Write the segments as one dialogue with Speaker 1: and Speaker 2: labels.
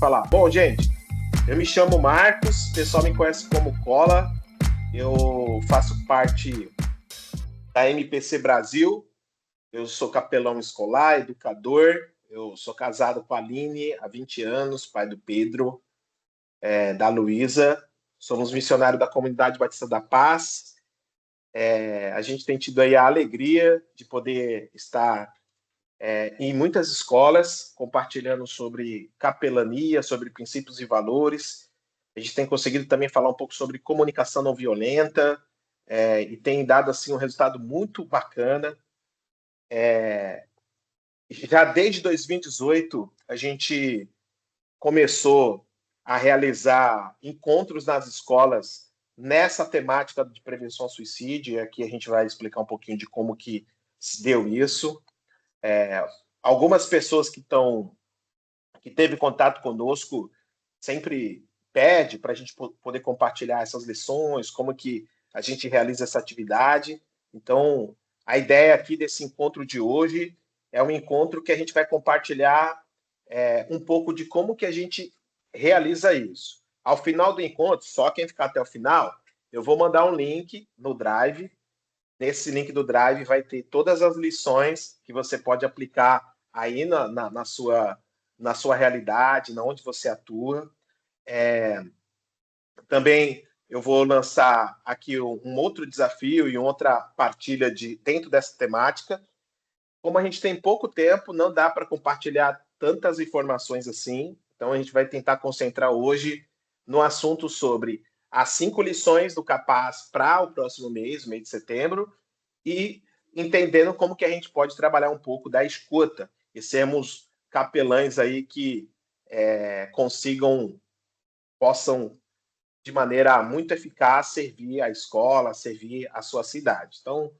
Speaker 1: falar. Bom, gente, eu me chamo Marcos, o pessoal me conhece como Cola, eu faço parte da MPC Brasil, eu sou capelão escolar, educador, eu sou casado com a Aline há 20 anos, pai do Pedro, da Luísa, somos missionários da Comunidade Batista da Paz. A gente tem tido aí a alegria de poder estar em muitas escolas, compartilhando sobre capelania, sobre princípios e valores. A gente tem conseguido também falar um pouco sobre comunicação não violenta, e tem dado assim um resultado muito bacana. Já desde 2018, a gente começou a realizar encontros nas escolas nessa temática de prevenção ao suicídio, e aqui a gente vai explicar um pouquinho de como que se deu isso. Algumas pessoas que teve contato conosco sempre pede para a gente poder compartilhar essas lições, como que a gente realiza essa atividade. Então, a ideia aqui desse encontro de hoje é um encontro que a gente vai compartilhar um pouco de como que a gente realiza isso. Ao final do encontro, só quem ficar até o final, eu vou mandar um link no Drive. Nesse link do Drive vai ter todas as lições que você pode aplicar aí na sua realidade, na onde você atua. Também eu vou lançar aqui um outro desafio e outra partilha dentro dessa temática. Como a gente tem pouco tempo, não dá para compartilhar tantas informações assim, então a gente vai tentar concentrar hoje no assunto sobre as 5 lições do Capaz para o próximo mês de setembro, e entendendo como que a gente pode trabalhar um pouco da escuta e sermos capelães aí que possam, de maneira muito eficaz, servir a escola, servir a sua cidade. Então,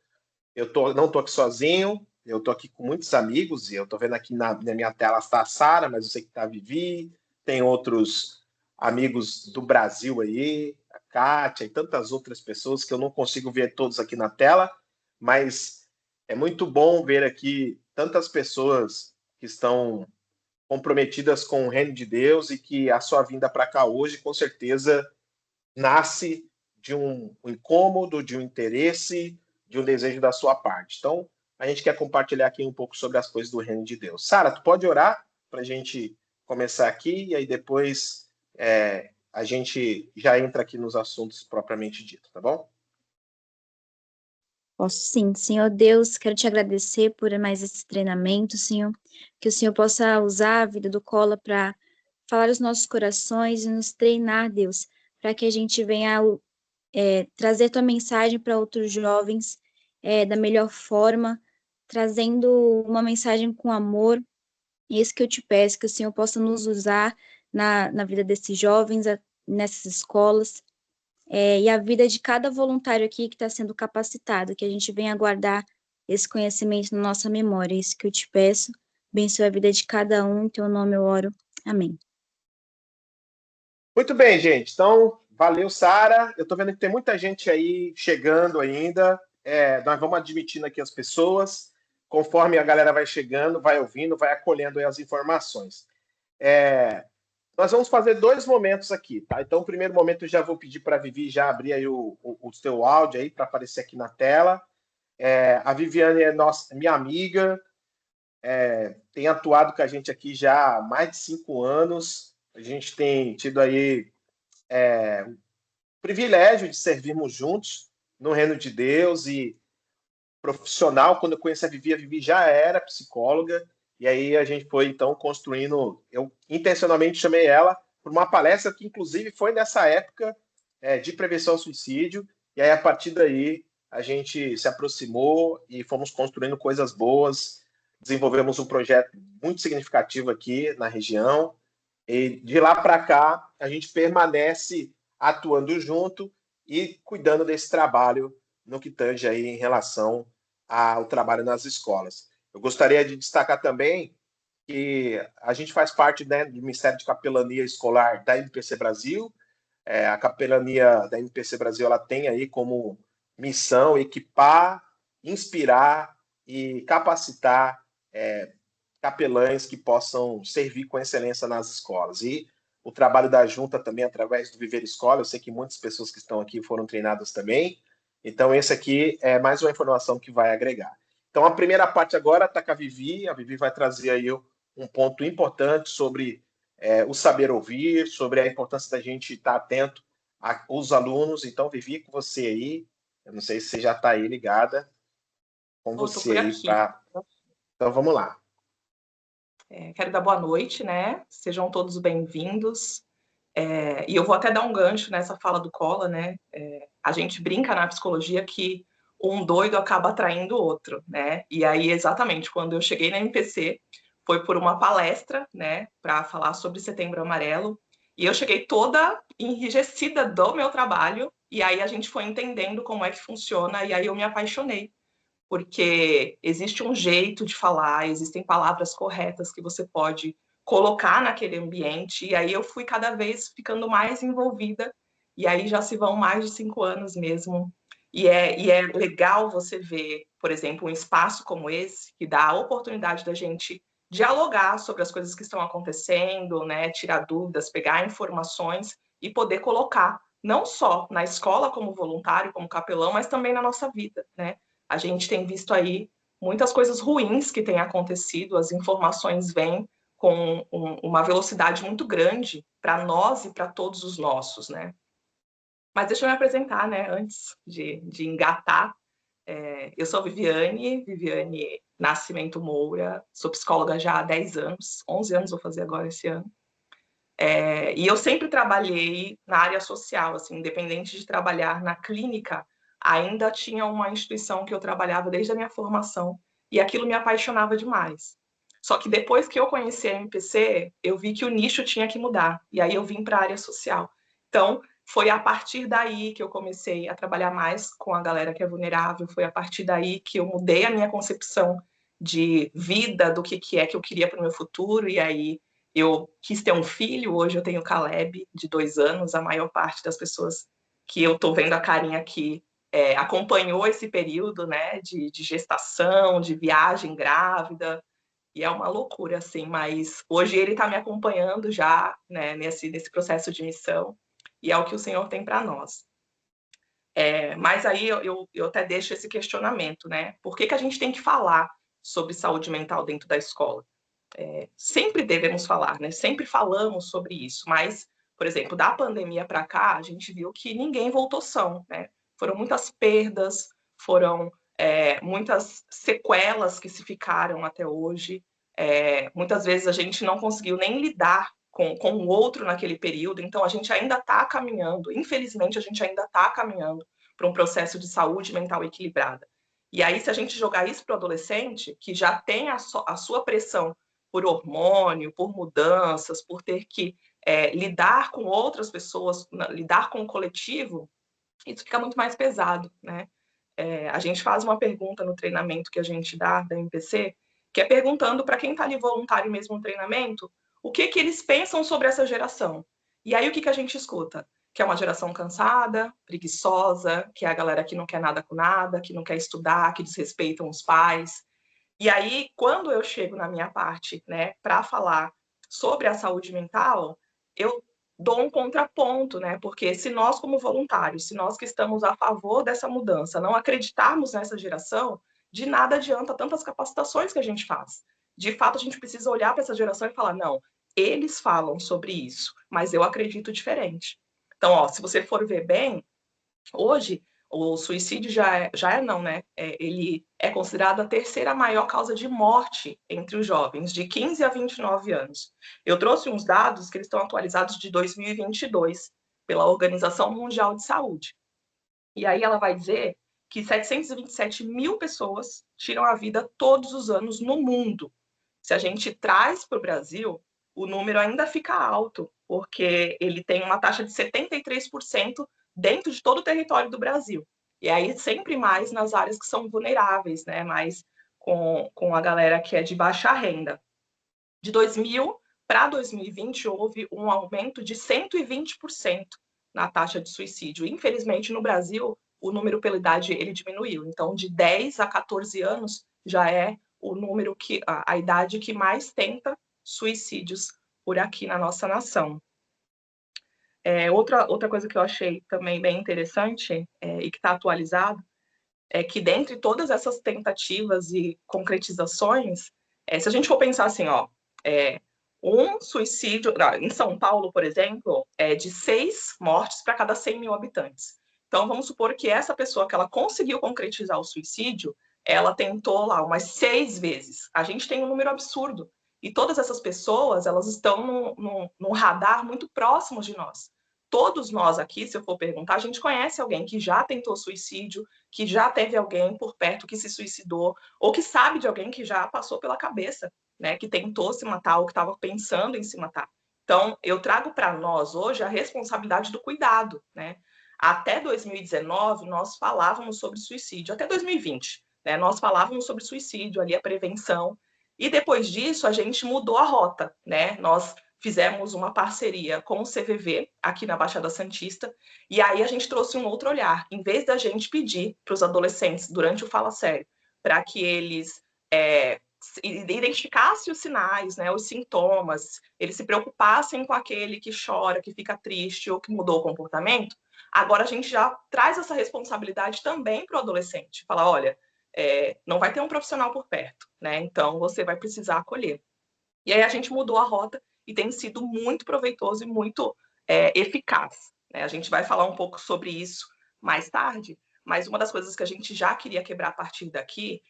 Speaker 1: não estou aqui sozinho, eu estou aqui com muitos amigos, e eu estou vendo aqui na minha tela está a Sara, mas eu sei que está a Vivi, tem outros amigos do Brasil aí, a Kátia e tantas outras pessoas que eu não consigo ver todos aqui na tela, mas é muito bom ver aqui tantas pessoas que estão comprometidas com o reino de Deus e que a sua vinda para cá hoje, com certeza, nasce de um incômodo, de um interesse, de um desejo da sua parte. Então, a gente quer compartilhar aqui um pouco sobre as coisas do reino de Deus. Sara, tu pode orar para a gente começar aqui e aí depois a gente já entra aqui nos assuntos propriamente dito, tá bom?
Speaker 2: Posso sim. Senhor Deus, quero te agradecer por mais esse treinamento, Senhor, que o Senhor possa usar a vida do Cola para falar os nossos corações e nos treinar, Deus, para que a gente venha trazer tua mensagem para outros jovens da melhor forma, trazendo uma mensagem com amor. É isso que eu te peço, que o Senhor possa nos usar na vida desses jovens, nessas escolas, e a vida de cada voluntário aqui que está sendo capacitado, que a gente venha guardar esse conhecimento na nossa memória. É isso que eu te peço. Abençoe a vida de cada um, em teu nome eu oro. Amém.
Speaker 1: Muito bem, gente. Então, valeu, Sara. Eu estou vendo que tem muita gente aí chegando ainda. Nós vamos admitindo aqui as pessoas. Conforme a galera vai chegando, vai ouvindo, vai acolhendo aí as informações. Nós vamos fazer 2 momentos aqui, tá? Então, o primeiro momento eu já vou pedir para a Vivi já abrir aí o seu áudio aí para aparecer aqui na tela. A Viviane é minha amiga, tem atuado com a gente aqui já há mais de 5 anos. A gente tem tido aí o privilégio de servirmos juntos no reino de Deus, e profissional, quando eu conheci a Vivi já era psicóloga, e aí a gente foi, então, construindo. Eu intencionalmente chamei ela para uma palestra que, inclusive, foi nessa época de prevenção ao suicídio, e aí, a partir daí, a gente se aproximou e fomos construindo coisas boas, desenvolvemos um projeto muito significativo aqui na região, e de lá para cá, a gente permanece atuando junto e cuidando desse trabalho no que tange aí em relação ao trabalho nas escolas. Eu gostaria de destacar também que a gente faz parte, né, do Ministério de Capelania Escolar da MPC Brasil. A capelania da MPC Brasil, ela tem aí como missão equipar, inspirar e capacitar capelães que possam servir com excelência nas escolas. E o trabalho da junta também através do Viver Escola. Eu sei que muitas pessoas que estão aqui foram treinadas também. Então, esse aqui é mais uma informação que vai agregar. Então, a primeira parte agora está com a Vivi. A Vivi vai trazer aí um ponto importante sobre o saber ouvir, sobre a importância da gente estar atento aos alunos. Então, Vivi, com você aí. Eu não sei se você já está aí ligada. Com
Speaker 3: Estou
Speaker 1: você
Speaker 3: por
Speaker 1: aí
Speaker 3: aqui.
Speaker 1: para. Então, vamos lá.
Speaker 3: Quero dar boa noite, né? Sejam todos bem-vindos. E eu vou até dar um gancho nessa fala do Cola, né? A gente brinca na psicologia que um doido acaba atraindo o outro, né? E aí, exatamente, quando eu cheguei na MPC, foi por uma palestra, né, para falar sobre Setembro Amarelo, e eu cheguei toda enrijecida do meu trabalho, e aí a gente foi entendendo como é que funciona, e aí eu me apaixonei, porque existe um jeito de falar, existem palavras corretas que você pode colocar naquele ambiente, e aí eu fui cada vez ficando mais envolvida, e aí já se vão mais de 5 anos mesmo. E é legal você ver, por exemplo, um espaço como esse, que dá a oportunidade da gente dialogar sobre as coisas que estão acontecendo, né, tirar dúvidas, pegar informações e poder colocar, não só na escola como voluntário, como capelão, mas também na nossa vida, né? A gente tem visto aí muitas coisas ruins que têm acontecido, as informações vêm com uma velocidade muito grande para nós e para todos os nossos, né? Mas deixa eu me apresentar, né, antes de engatar. Eu sou Viviane Nascimento Moura, sou psicóloga já há 10 anos, 11 anos vou fazer agora esse ano. E eu sempre trabalhei na área social, assim, independente de trabalhar na clínica, ainda tinha uma instituição que eu trabalhava desde a minha formação, e aquilo me apaixonava demais. Só que depois que eu conheci a MPC, eu vi que o nicho tinha que mudar, e aí eu vim para a área social. Então, foi a partir daí que eu comecei a trabalhar mais com a galera que é vulnerável, foi a partir daí que eu mudei a minha concepção de vida, do que é que eu queria para o meu futuro, e aí eu quis ter um filho, hoje eu tenho o Caleb, de 2 anos, a maior parte das pessoas que eu estou vendo a carinha aqui acompanhou esse período, né, de gestação, de viagem grávida, e é uma loucura, assim, mas hoje ele está me acompanhando já, né, nesse processo de missão, e é o que o Senhor tem para nós. Mas aí eu até deixo esse questionamento, né, por que a gente tem que falar sobre saúde mental dentro da escola? Sempre devemos falar, né? Sempre falamos sobre isso, mas, por exemplo, da pandemia para cá, a gente viu que ninguém voltou são, né? Foram muitas perdas, foram muitas sequelas que se ficaram até hoje. Muitas vezes a gente não conseguiu nem lidar com o outro naquele período, então a gente ainda está caminhando, infelizmente, a gente ainda está caminhando para um processo de saúde mental equilibrada. E aí, se a gente jogar isso para o adolescente, que já tem a sua pressão por hormônio, por mudanças, por ter que lidar com outras pessoas, lidar com o coletivo, isso fica muito mais pesado, né? A gente faz uma pergunta no treinamento que a gente dá da MPC, que é perguntando para quem está ali voluntário mesmo no treinamento, o que eles pensam sobre essa geração. E aí o que a gente escuta? Que é uma geração cansada, preguiçosa, que é a galera que não quer nada com nada, que não quer estudar, que desrespeitam os pais. E aí, quando eu chego na minha parte, né, para falar sobre a saúde mental, eu dou um contraponto, né? Porque se nós, como voluntários, se nós que estamos a favor dessa mudança, não acreditarmos nessa geração, de nada adianta tantas capacitações que a gente faz. De fato, a gente precisa olhar para essa geração e falar: não, eles falam sobre isso, mas eu acredito diferente. Então, ó, se você for ver bem, hoje, o suicídio já é não, né? Ele é considerado a terceira maior causa de morte entre os jovens, de 15 a 29 anos. Eu trouxe uns dados que eles estão atualizados de 2022, pela Organização Mundial de Saúde. E aí ela vai dizer que 727 mil pessoas tiram a vida todos os anos no mundo. Se a gente traz para o Brasil, o número ainda fica alto, porque ele tem uma taxa de 73% dentro de todo o território do Brasil. E aí sempre mais nas áreas que são vulneráveis, né? Mais com a galera que é de baixa renda. De 2000 para 2020 houve um aumento de 120% na taxa de suicídio. Infelizmente, no Brasil, o número pela idade ele diminuiu. Então, de 10 a 14 anos já é o número a idade que mais tenta suicídios por aqui na nossa nação. Outra coisa que eu achei também bem interessante e que está atualizado é que dentre todas essas tentativas e concretizações, se a gente for pensar assim, um suicídio, em São Paulo, por exemplo, é de 6 mortes para cada 100 mil habitantes. Então, vamos supor que essa pessoa que ela conseguiu concretizar o suicídio, ela tentou lá umas 6 vezes. A gente tem um número absurdo. E todas essas pessoas, elas estão num radar muito próximo de nós. Todos nós aqui, se eu for perguntar, a gente conhece alguém que já tentou suicídio, que já teve alguém por perto que se suicidou, ou que sabe de alguém que já passou pela cabeça, né, que tentou se matar ou que estava pensando em se matar. Então, eu trago para nós hoje a responsabilidade do cuidado, né? Até 2019, nós falávamos sobre suicídio, até 2020, né? Nós falávamos sobre suicídio, ali a prevenção, e depois disso a gente mudou a rota, né? Nós fizemos uma parceria com o CVV, aqui na Baixada Santista, e aí a gente trouxe um outro olhar. Em vez da gente pedir para os adolescentes, durante o Fala Sério, para que eles identificassem os sinais, né, os sintomas, eles se preocupassem com aquele que chora, que fica triste ou que mudou o comportamento, agora a gente já traz essa responsabilidade também para o adolescente. Fala, olha, não vai ter um profissional por perto, né? Então você vai precisar acolher. E aí a gente mudou a rota e tem sido muito proveitoso e muito eficaz, né? A gente vai falar um pouco sobre isso mais tarde, mas uma das coisas que a gente já queria quebrar a partir daqui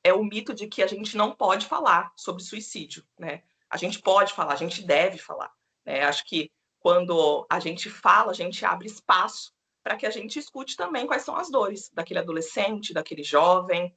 Speaker 3: é o mito de que a gente não pode falar sobre suicídio, né? A gente pode falar, a gente deve falar, né? Acho que quando a gente fala, a gente abre espaço para que a gente escute também quais são as dores daquele adolescente, daquele jovem.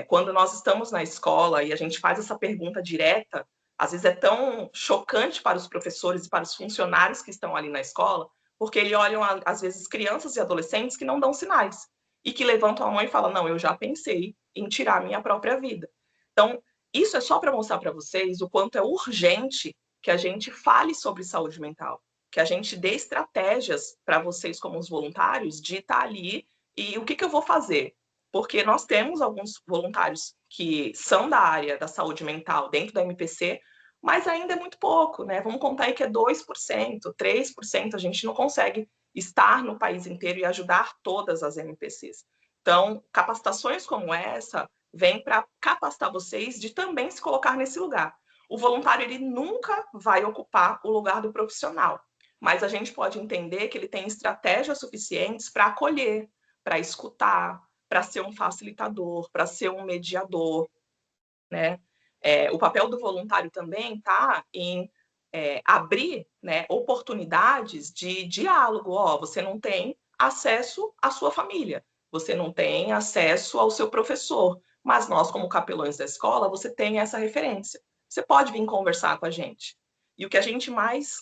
Speaker 3: Quando nós estamos na escola e a gente faz essa pergunta direta, às vezes é tão chocante para os professores e para os funcionários que estão ali na escola, porque eles olham, às vezes, crianças e adolescentes que não dão sinais e que levantam a mão e falam, não, eu já pensei em tirar a minha própria vida. Então, isso é só para mostrar para vocês o quanto é urgente que a gente fale sobre saúde mental, que a gente dê estratégias para vocês, como os voluntários, de estar ali e o que eu vou fazer? Porque nós temos alguns voluntários que são da área da saúde mental dentro da MPC, mas ainda é muito pouco, né? Vamos contar aí que é 2%, 3%, a gente não consegue estar no país inteiro e ajudar todas as MPCs. Então, capacitações como essa vêm para capacitar vocês de também se colocar nesse lugar. O voluntário, ele nunca vai ocupar o lugar do profissional, mas a gente pode entender que ele tem estratégias suficientes para acolher, para escutar, para ser um facilitador, para ser um mediador, né? O papel do voluntário também está em abrir, né, oportunidades de diálogo. Você não tem acesso à sua família, você não tem acesso ao seu professor, mas nós, como capelães da escola, você tem essa referência. Você pode vir conversar com a gente. E o que a gente mais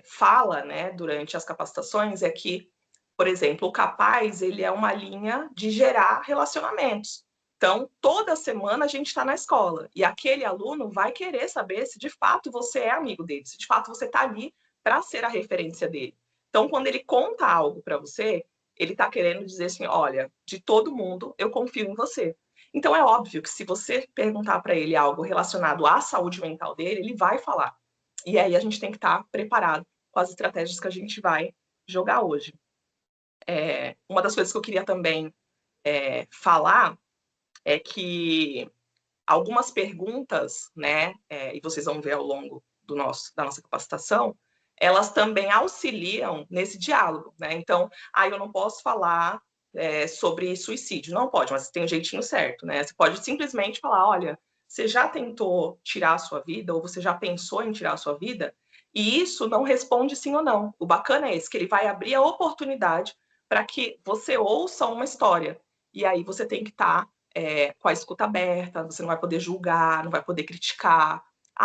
Speaker 3: fala, né, durante as capacitações é que, por exemplo, o Capaz, ele é uma linha de gerar relacionamentos. Então, toda semana a gente está na escola e aquele aluno vai querer saber se de fato você é amigo dele, se de fato você está ali para ser a referência dele. Então, quando ele conta algo para você, ele está querendo dizer assim, olha, de todo mundo, eu confio em você. Então, é óbvio que se você perguntar para ele algo relacionado à saúde mental dele, ele vai falar. E aí a gente tem que estar preparado com as estratégias que a gente vai jogar hoje. Uma das coisas que eu queria também falar é que algumas perguntas, né, e vocês vão ver ao longo da nossa capacitação, elas também auxiliam nesse diálogo, né? Então, eu não posso falar sobre suicídio. Não pode, mas tem um jeitinho certo, né? Você pode simplesmente falar, olha, você já tentou tirar a sua vida ou você já pensou em tirar a sua vida? E isso não responde sim ou não. O bacana é esse, que ele vai abrir a oportunidade para que você ouça uma história. E aí você tem que estar com a escuta aberta, você não vai poder julgar, não vai poder criticar.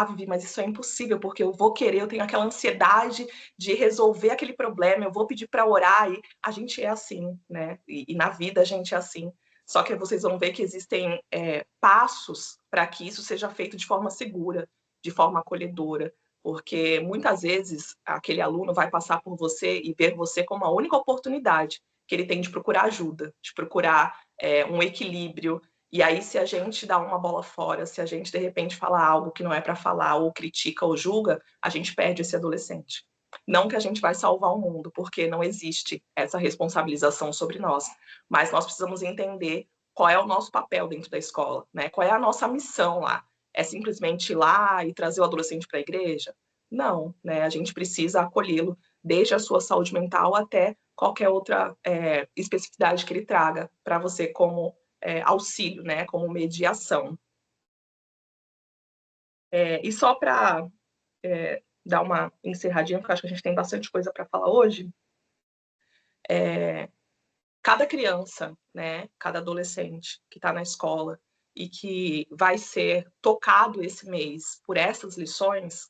Speaker 3: Vivi, mas isso é impossível, porque eu vou querer, eu tenho aquela ansiedade de resolver aquele problema, eu vou pedir para orar, e a gente é assim, né? E na vida a gente é assim. Só que vocês vão ver que existem passos para que isso seja feito de forma segura, de forma acolhedora, porque muitas vezes aquele aluno vai passar por você e ver você como a única oportunidade que ele tem de procurar ajuda, de procurar um equilíbrio. E aí, se a gente dá uma bola fora, se a gente, de repente, fala algo que não é para falar, ou critica ou julga, a gente perde esse adolescente. Não que a gente vai salvar o mundo, porque não existe essa responsabilização sobre nós, mas nós precisamos entender qual é o nosso papel dentro da escola, né? Qual é a nossa missão lá? É simplesmente ir lá e trazer o adolescente para a igreja? Não, né? A gente precisa acolhê-lo desde a sua saúde mental até qualquer outra especificidade que ele traga para você como auxílio, né? Como mediação. E só para dar uma encerradinha, porque acho que a gente tem bastante coisa para falar hoje. Cada criança, né, cada adolescente que está na escola e que vai ser tocado esse mês por essas lições,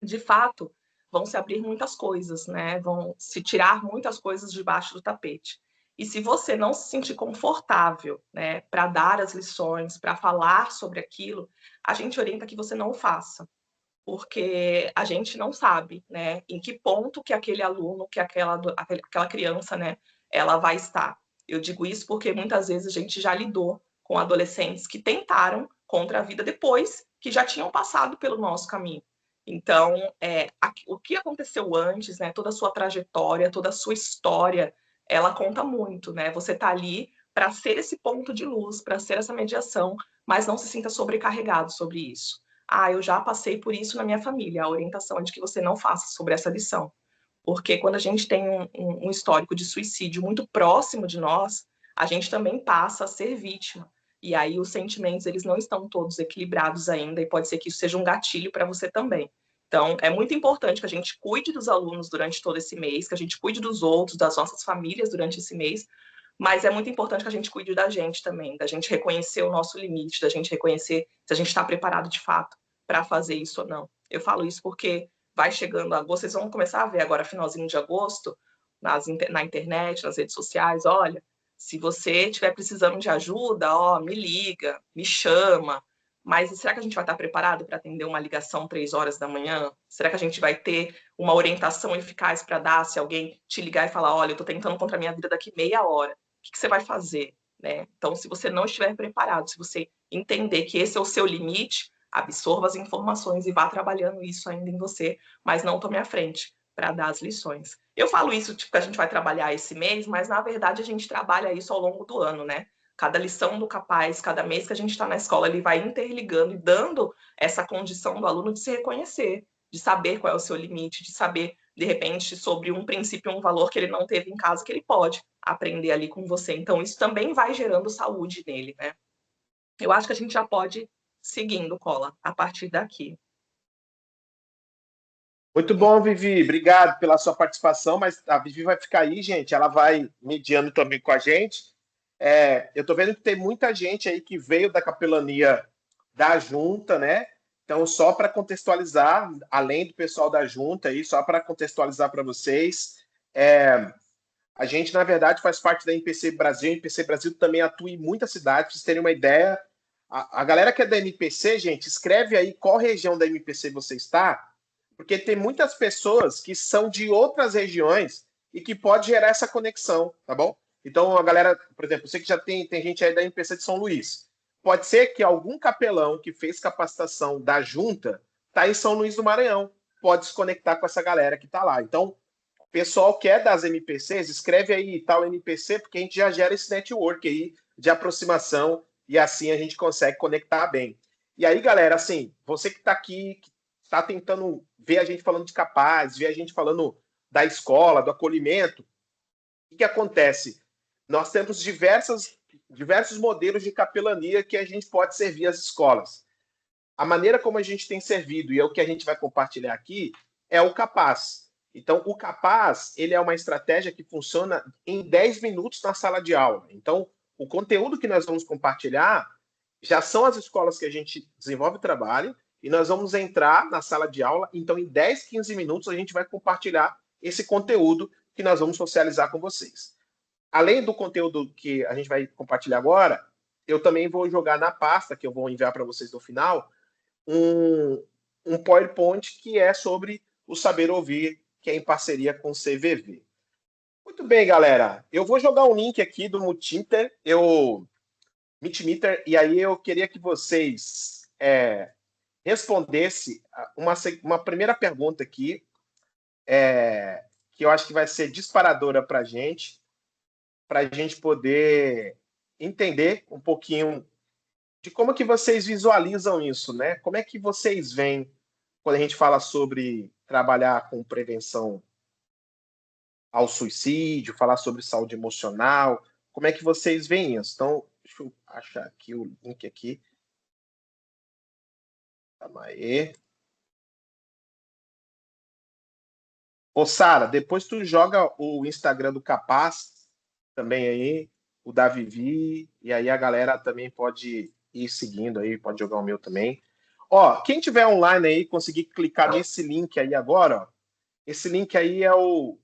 Speaker 3: de fato, vão se abrir muitas coisas, né? Vão se tirar muitas coisas debaixo do tapete. E se você não se sentir confortável, né, para dar as lições, para falar sobre aquilo, a gente orienta que você não o faça, porque a gente não sabe, né, em que ponto que aquele aluno, que aquela criança, né, ela vai estar. Eu digo isso porque muitas vezes a gente já lidou com adolescentes que tentaram contra a vida depois que já tinham passado pelo nosso caminho. Então, o que aconteceu antes, né, toda a sua trajetória, toda a sua história, ela conta muito, né? Você está ali para ser esse ponto de luz, para ser essa mediação, mas não se sinta sobrecarregado sobre isso. Eu já passei por isso na minha família. A orientação é de que você não faça sobre essa lição. Porque quando a gente tem um histórico de suicídio muito próximo de nós, a gente também passa a ser vítima. E aí os sentimentos, eles não estão todos equilibrados ainda, e pode ser que isso seja um gatilho para você também. Então, é muito importante que a gente cuide dos alunos durante todo esse mês, que a gente cuide dos outros, das nossas famílias durante esse mês, mas é muito importante que a gente cuide da gente também, da gente reconhecer o nosso limite, da gente reconhecer se a gente está preparado de fato para fazer isso ou não. Eu falo isso porque vai chegando agosto, vocês vão começar a ver agora, finalzinho de agosto, na internet, nas redes sociais, olha, se você estiver precisando de ajuda, me liga, me chama. Mas será que a gente vai estar preparado para atender uma ligação 3 horas da manhã? Será que a gente vai ter uma orientação eficaz para dar se alguém te ligar e falar, olha, eu estou tentando contra a minha vida daqui meia hora? O que você vai fazer? Né? Então, se você não estiver preparado, se você entender que esse é o seu limite, absorva as informações e vá trabalhando isso ainda em você, mas não tome à frente para dar as lições. Eu falo isso, tipo, que a gente vai trabalhar esse mês, mas na verdade a gente trabalha isso ao longo do ano, né? Cada lição do Capaz, cada mês que a gente está na escola, ele vai interligando e dando essa condição do aluno de se reconhecer, de saber qual é o seu limite, de saber, de repente, sobre um princípio, um valor que ele não teve em casa, que ele pode aprender ali com você. Então, isso também vai gerando saúde nele, né? Eu acho que a gente já pode seguindo, Cola, a partir daqui.
Speaker 1: Muito bom, Vivi. Obrigado pela sua participação, mas a Vivi vai ficar aí, gente. Ela vai mediando também com a gente. Eu estou vendo que tem muita gente aí que veio da capelania da junta, né? Então, só para contextualizar, além do pessoal da junta aí, só para contextualizar para vocês, a gente, na verdade, faz parte da MPC Brasil. A MPC Brasil também atua em muitas cidades, para vocês terem uma ideia. A galera que é da MPC, gente, escreve aí qual região da MPC você está, porque tem muitas pessoas que são de outras regiões e que pode gerar essa conexão, tá bom? Então, a galera, por exemplo, eu sei que já tem gente aí da MPC de São Luís. Pode ser que algum capelão que fez capacitação da junta está em São Luís do Maranhão. Pode se conectar com essa galera que está lá. Então, pessoal que é das MPCs, escreve aí tal MPC, porque a gente já gera esse network aí de aproximação e assim a gente consegue conectar bem. E aí, galera, assim, você que está aqui, que está tentando ver a gente falando de Capaz, ver a gente falando da escola, do acolhimento, o que acontece? Nós temos diversos modelos de capelania que a gente pode servir às escolas. A maneira como a gente tem servido, e é o que a gente vai compartilhar aqui, é o Capaz. Então, o Capaz, ele é uma estratégia que funciona em 10 minutos na sala de aula. Então, o conteúdo que nós vamos compartilhar já são as escolas que a gente desenvolve trabalho e nós vamos entrar na sala de aula. Então, em 10, 15 minutos, a gente vai compartilhar esse conteúdo que nós vamos socializar com vocês. Além do conteúdo que a gente vai compartilhar agora, eu também vou jogar na pasta, que eu vou enviar para vocês no final, um PowerPoint que é sobre o Saber Ouvir, que é em parceria com o CVV. Muito bem, galera. Eu vou jogar um link aqui do Mentimeter, e aí eu queria que vocês respondessem uma primeira pergunta aqui. que eu acho que vai ser disparadora para a gente poder entender um pouquinho de como que vocês visualizam isso, né? Como é que vocês veem quando a gente fala sobre trabalhar com prevenção ao suicídio, falar sobre saúde emocional, como é que vocês veem isso? Então, deixa eu achar aqui o link aqui. Calma aí. Ô, Sara, depois tu joga o Instagram do Capaz também aí, o da Vivi, e aí a galera também pode ir seguindo aí, pode jogar o meu também. Ó, quem tiver online aí, conseguir clicar nesse link aí agora, ó, esse link aí é o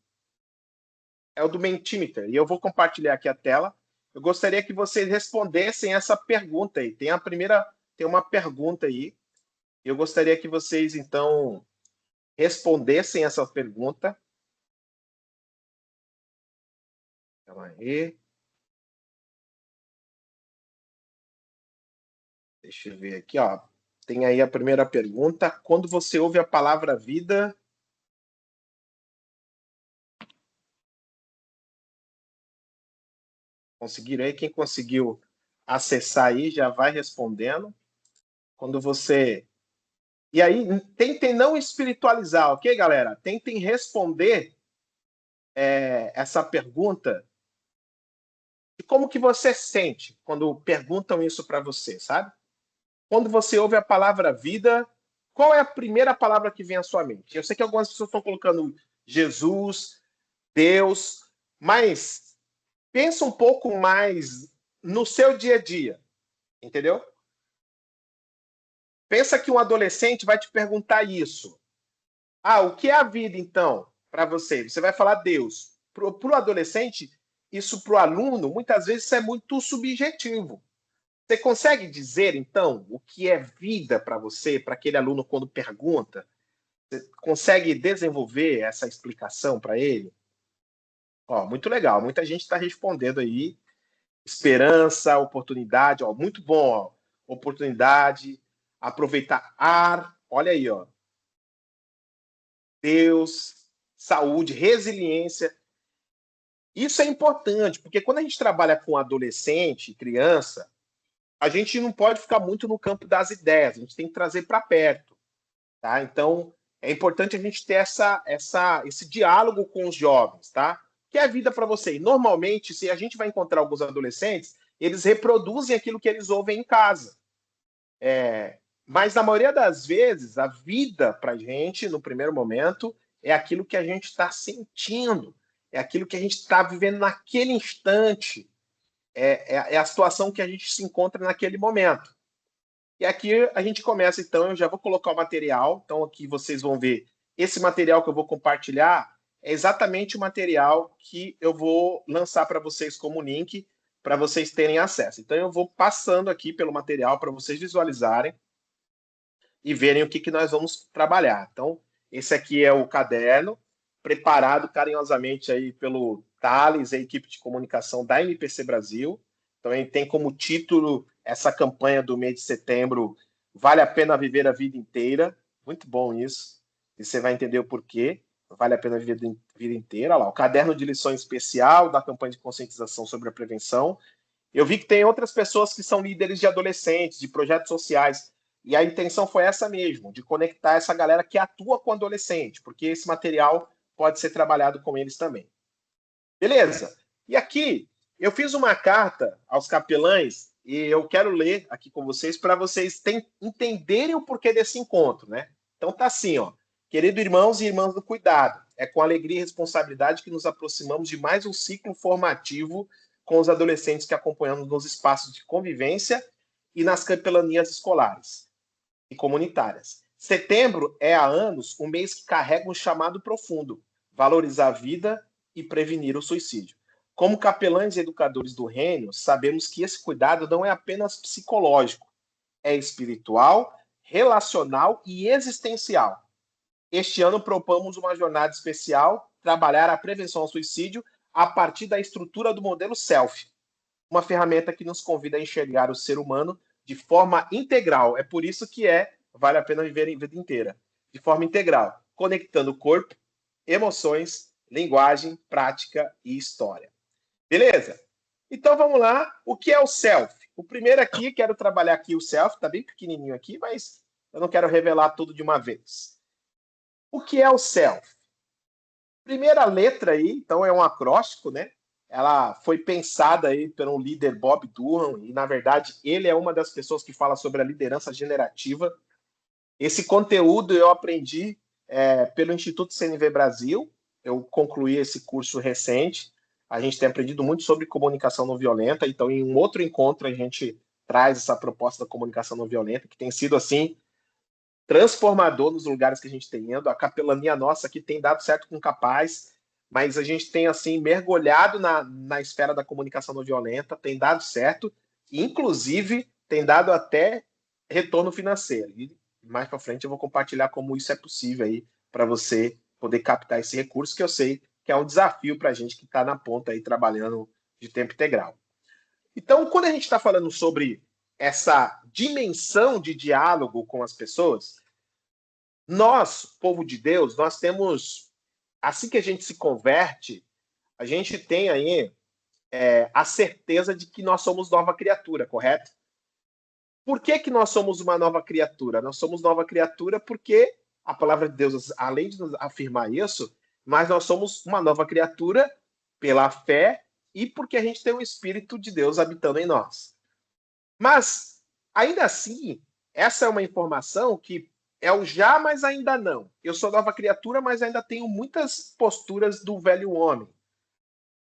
Speaker 1: do Mentimeter, e eu vou compartilhar aqui a tela. Eu gostaria que vocês respondessem essa pergunta aí. Tem uma pergunta aí. Eu gostaria que vocês, então, respondessem essa pergunta. Calma aí. Deixa eu ver aqui, ó. Tem aí a primeira pergunta. Quando você ouve a palavra vida... Conseguiram aí? Quem conseguiu acessar aí já vai respondendo. Quando você... E aí, tentem não espiritualizar, ok, galera? Tentem responder essa pergunta de como que você sente quando perguntam isso para você, sabe? Quando você ouve a palavra vida, qual é a primeira palavra que vem à sua mente? Eu sei que algumas pessoas estão colocando Jesus, Deus, mas pensa um pouco mais no seu dia a dia, entendeu? Pensa que um adolescente vai te perguntar isso. Ah, o que é a vida, então, para você? Você vai falar Deus. Para o adolescente, isso para o aluno, muitas vezes, isso é muito subjetivo. Você consegue dizer, então, o que é vida para você, para aquele aluno quando pergunta? Você consegue desenvolver essa explicação para ele? Ó, muito legal, muita gente está respondendo aí. Esperança, oportunidade, ó, muito bom, ó. Oportunidade, aproveitar ar, olha aí, ó. Deus, saúde, resiliência. Isso é importante, porque quando a gente trabalha com adolescente, criança, a gente não pode ficar muito no campo das ideias, a gente tem que trazer para perto, tá? Então, é importante a gente ter esse diálogo com os jovens, tá? Que é a vida para você. E, normalmente, se a gente vai encontrar alguns adolescentes, eles reproduzem aquilo que eles ouvem em casa. Mas, na maioria das vezes, a vida para a gente, no primeiro momento, é aquilo que a gente está sentindo, é aquilo que a gente está vivendo naquele instante, é a situação que a gente se encontra naquele momento. E aqui a gente começa, então, eu já vou colocar o material. Então, aqui vocês vão ver esse material que eu vou compartilhar é exatamente o material que eu vou lançar para vocês como link, para vocês terem acesso. Então, eu vou passando aqui pelo material para vocês visualizarem e verem o que nós vamos trabalhar. Então, esse aqui é o caderno, preparado carinhosamente aí pelo Thales, a equipe de comunicação da MPC Brasil. Então, ele tem como título essa campanha do mês de setembro, Vale a Pena Viver a Vida Inteira. Muito bom isso. E você vai entender o porquê. Vale a pena viver a vida inteira. Olha lá, o caderno de lições especial da campanha de conscientização sobre a prevenção. Eu vi que tem outras pessoas que são líderes de adolescentes, de projetos sociais. E a intenção foi essa mesmo, de conectar essa galera que atua com adolescente, porque esse material pode ser trabalhado com eles também. Beleza? E aqui, eu fiz uma carta aos capelães e eu quero ler aqui com vocês para vocês entenderem o porquê desse encontro, né? Então tá assim, ó. Querido irmãos e irmãs do cuidado, é com alegria e responsabilidade que nos aproximamos de mais um ciclo formativo com os adolescentes que acompanhamos nos espaços de convivência e nas capelanias escolares e comunitárias. Setembro é há anos um mês que carrega um chamado profundo: valorizar a vida e prevenir o suicídio. Como capelães e educadores do reino, sabemos que esse cuidado não é apenas psicológico, é espiritual, relacional e existencial. Este ano propomos uma jornada especial, trabalhar a prevenção ao suicídio a partir da estrutura do modelo SELF, uma ferramenta que nos convida a enxergar o ser humano de forma integral. É por isso que vale a pena viver a vida inteira, de forma integral, conectando corpo, emoções, linguagem, prática e história. Beleza? Então vamos lá. O que é o self? O primeiro aqui, quero trabalhar aqui o self, tá bem pequenininho aqui, mas eu não quero revelar tudo de uma vez. O que é o self? Primeira letra aí, então é um acróstico, né? Ela foi pensada aí pelo líder Bob Durham e, na verdade, ele é uma das pessoas que fala sobre a liderança generativa. Esse conteúdo eu aprendi pelo Instituto CNV Brasil. Eu concluí esse curso recente. A gente tem aprendido muito sobre comunicação não violenta. Então, em um outro encontro, a gente traz essa proposta da comunicação não violenta, que tem sido, assim, transformador nos lugares que a gente tem ido. A capelania nossa aqui tem dado certo com Capaz, mas a gente tem, assim, mergulhado na esfera da comunicação não violenta, tem dado certo, inclusive tem dado até retorno financeiro. E mais para frente eu vou compartilhar como isso é possível aí para você poder captar esse recurso, que eu sei que é um desafio para a gente que está na ponta aí trabalhando de tempo integral. Então, quando a gente está falando sobre essa dimensão de diálogo com as pessoas, nós, povo de Deus, nós temos, assim que a gente se converte, a gente tem aí a certeza de que nós somos nova criatura, correto? Por que nós somos uma nova criatura? Nós somos nova criatura porque a palavra de Deus, além de nos afirmar isso, mas nós somos uma nova criatura pela fé e porque a gente tem o Espírito de Deus habitando em nós. Mas, ainda assim, essa é uma informação que é o já, mas ainda não. Eu sou nova criatura, mas ainda tenho muitas posturas do velho homem.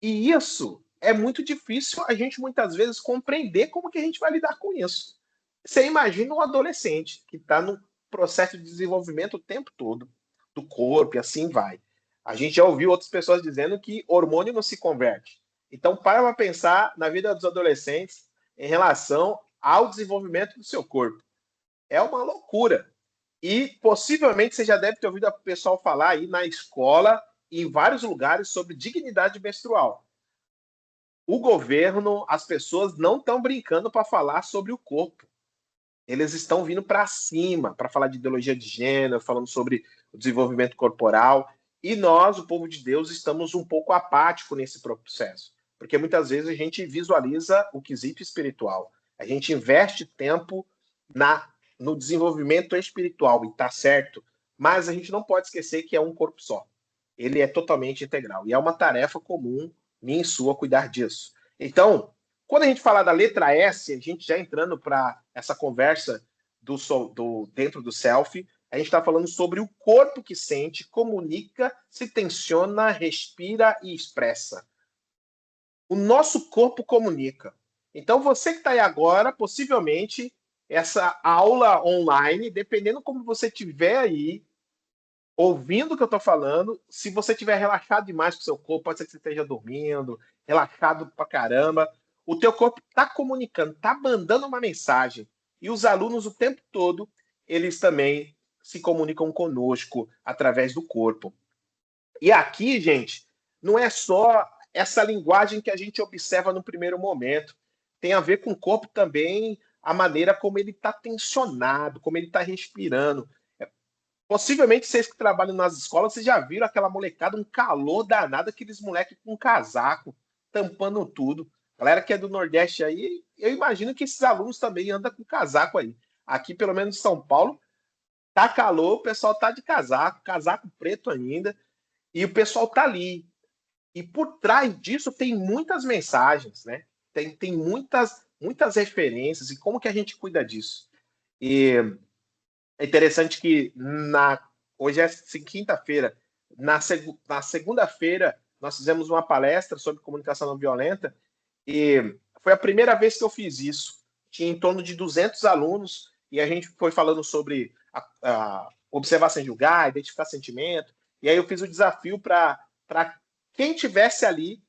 Speaker 1: E isso é muito difícil a gente muitas vezes compreender como que a gente vai lidar com isso. Você imagina um adolescente que está no processo de desenvolvimento o tempo todo do corpo e assim vai. A gente já ouviu outras pessoas dizendo que hormônio não se converte. Então, para pensar na vida dos adolescentes em relação ao desenvolvimento do seu corpo. É uma loucura. E possivelmente você já deve ter ouvido o pessoal falar aí na escola e em vários lugares sobre dignidade menstrual. O governo, as pessoas não estão brincando para falar sobre o corpo. Eles estão vindo para cima para falar de ideologia de gênero, falando sobre o desenvolvimento corporal. E nós, o povo de Deus, estamos um pouco apático nesse processo. Porque muitas vezes a gente visualiza o quesito espiritual. A gente investe tempo no desenvolvimento espiritual, e está certo. Mas a gente não pode esquecer que é um corpo só. Ele é totalmente integral. E é uma tarefa comum, minha e sua, cuidar disso. Então, quando a gente fala da letra S, a gente já entrando para essa conversa dentro do self, a gente está falando sobre o corpo que sente, comunica, se tensiona, respira e expressa. O nosso corpo comunica. Então, você que está aí agora, possivelmente, essa aula online, dependendo como você estiver aí, ouvindo o que eu estou falando, se você estiver relaxado demais com o seu corpo, pode ser que você esteja dormindo, relaxado pra caramba, o teu corpo está comunicando, está mandando uma mensagem. E os alunos o tempo todo, eles também se comunicam conosco através do corpo. E aqui, gente, não é só essa linguagem que a gente observa no primeiro momento. Tem a ver com o corpo também, a maneira como ele está tensionado, como ele está respirando. Possivelmente vocês que trabalham nas escolas, vocês já viram aquela molecada, um calor danado, aqueles moleques com casaco, tampando tudo. Galera que é do Nordeste aí, eu imagino que esses alunos também andam com casaco aí. Aqui, pelo menos em São Paulo, tá calor, o pessoal tá de casaco, casaco preto ainda, e o pessoal tá ali. E por trás disso tem muitas mensagens, né? Tem muitas referências, e como que a gente cuida disso? E é interessante que hoje é quinta-feira, na segunda-feira nós fizemos uma palestra sobre comunicação não violenta e foi a primeira vez que eu fiz isso. Tinha em torno de 200 alunos e a gente foi falando sobre a observar sem julgar, identificar sentimento. E aí eu fiz o desafio para quem tivesse ali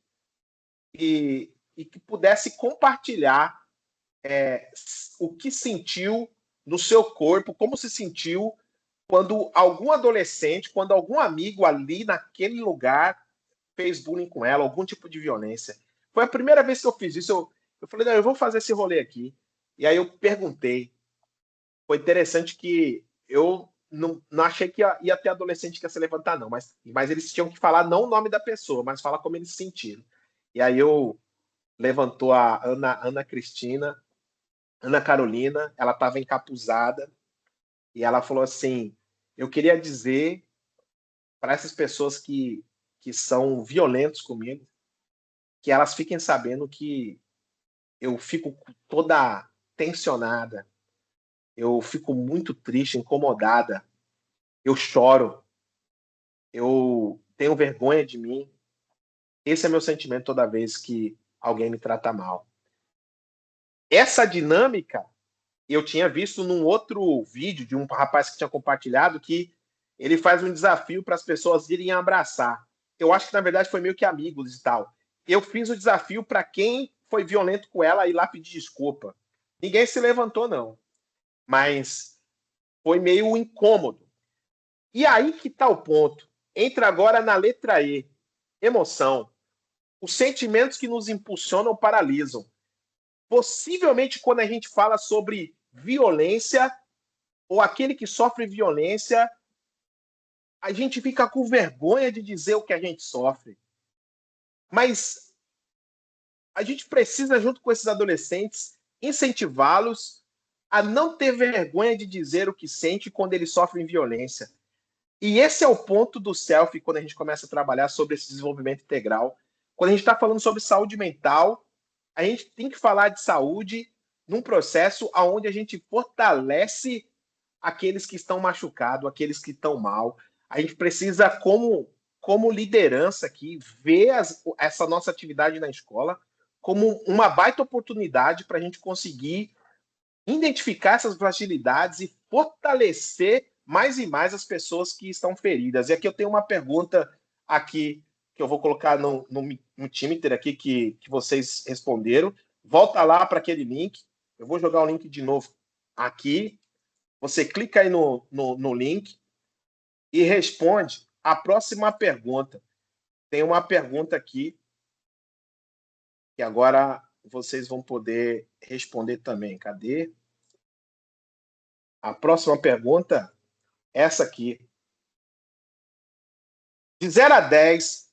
Speaker 1: e que pudesse compartilhar o que sentiu no seu corpo, como se sentiu quando algum adolescente, quando algum amigo ali naquele lugar fez bullying com ela, algum tipo de violência. Foi a primeira vez que eu fiz isso. Eu falei, não, eu vou fazer esse rolê aqui. E aí eu perguntei. Foi interessante que eu não achei que ia ter adolescente que ia se levantar, não. Mas eles tinham que falar não o nome da pessoa, mas falar como eles se sentiram. E aí levantou a Ana Cristina, Ana Carolina, ela estava encapuzada, e ela falou assim: eu queria dizer para essas pessoas que são violentos comigo, que elas fiquem sabendo que eu fico toda tensionada, eu fico muito triste, incomodada, eu choro, eu tenho vergonha de mim. Esse é meu sentimento toda vez que alguém me trata mal. Essa dinâmica eu tinha visto num outro vídeo de um rapaz que tinha compartilhado, que ele faz um desafio para as pessoas irem abraçar. Eu acho que, na verdade, foi meio que amigos e tal. Eu fiz o desafio para quem foi violento com ela ir lá pedir desculpa. Ninguém se levantou, não. Mas foi meio incômodo. E aí que está o ponto. Entra agora na letra E. Emoção. Os sentimentos que nos impulsionam paralisam. Possivelmente, quando a gente fala sobre violência, ou aquele que sofre violência, a gente fica com vergonha de dizer o que a gente sofre. Mas a gente precisa, junto com esses adolescentes, incentivá-los a não ter vergonha de dizer o que sente quando eles sofrem violência. E esse é o ponto do selfie quando a gente começa a trabalhar sobre esse desenvolvimento integral. Quando a gente está falando sobre saúde mental, a gente tem que falar de saúde num processo onde a gente fortalece aqueles que estão machucados, aqueles que estão mal. A gente precisa, como liderança aqui, ver essa nossa atividade na escola como uma baita oportunidade para a gente conseguir identificar essas fragilidades e fortalecer mais e mais as pessoas que estão feridas. E aqui eu tenho uma pergunta aqui que eu vou colocar no Twitter aqui que vocês responderam. Volta lá para aquele link. Eu vou jogar o link de novo aqui. Você clica aí no link e responde a próxima pergunta. Tem uma pergunta aqui que agora vocês vão poder responder também. Cadê? A próxima pergunta é essa aqui. De 0 a 10,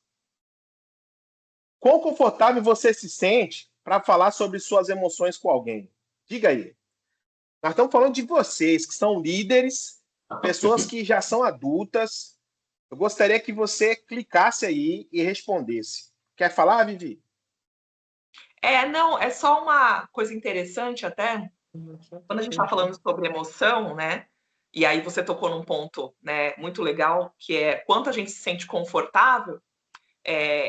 Speaker 1: quão confortável você se sente para falar sobre suas emoções com alguém? Diga aí. Nós estamos falando de vocês, que são líderes, pessoas que já são adultas. Eu gostaria que você clicasse aí e respondesse. Quer falar, Vivi?
Speaker 3: Não, é só uma coisa interessante até, quando a gente está falando sobre emoção, né? E aí você tocou num ponto, né, muito legal, que é quanto a gente se sente confortável.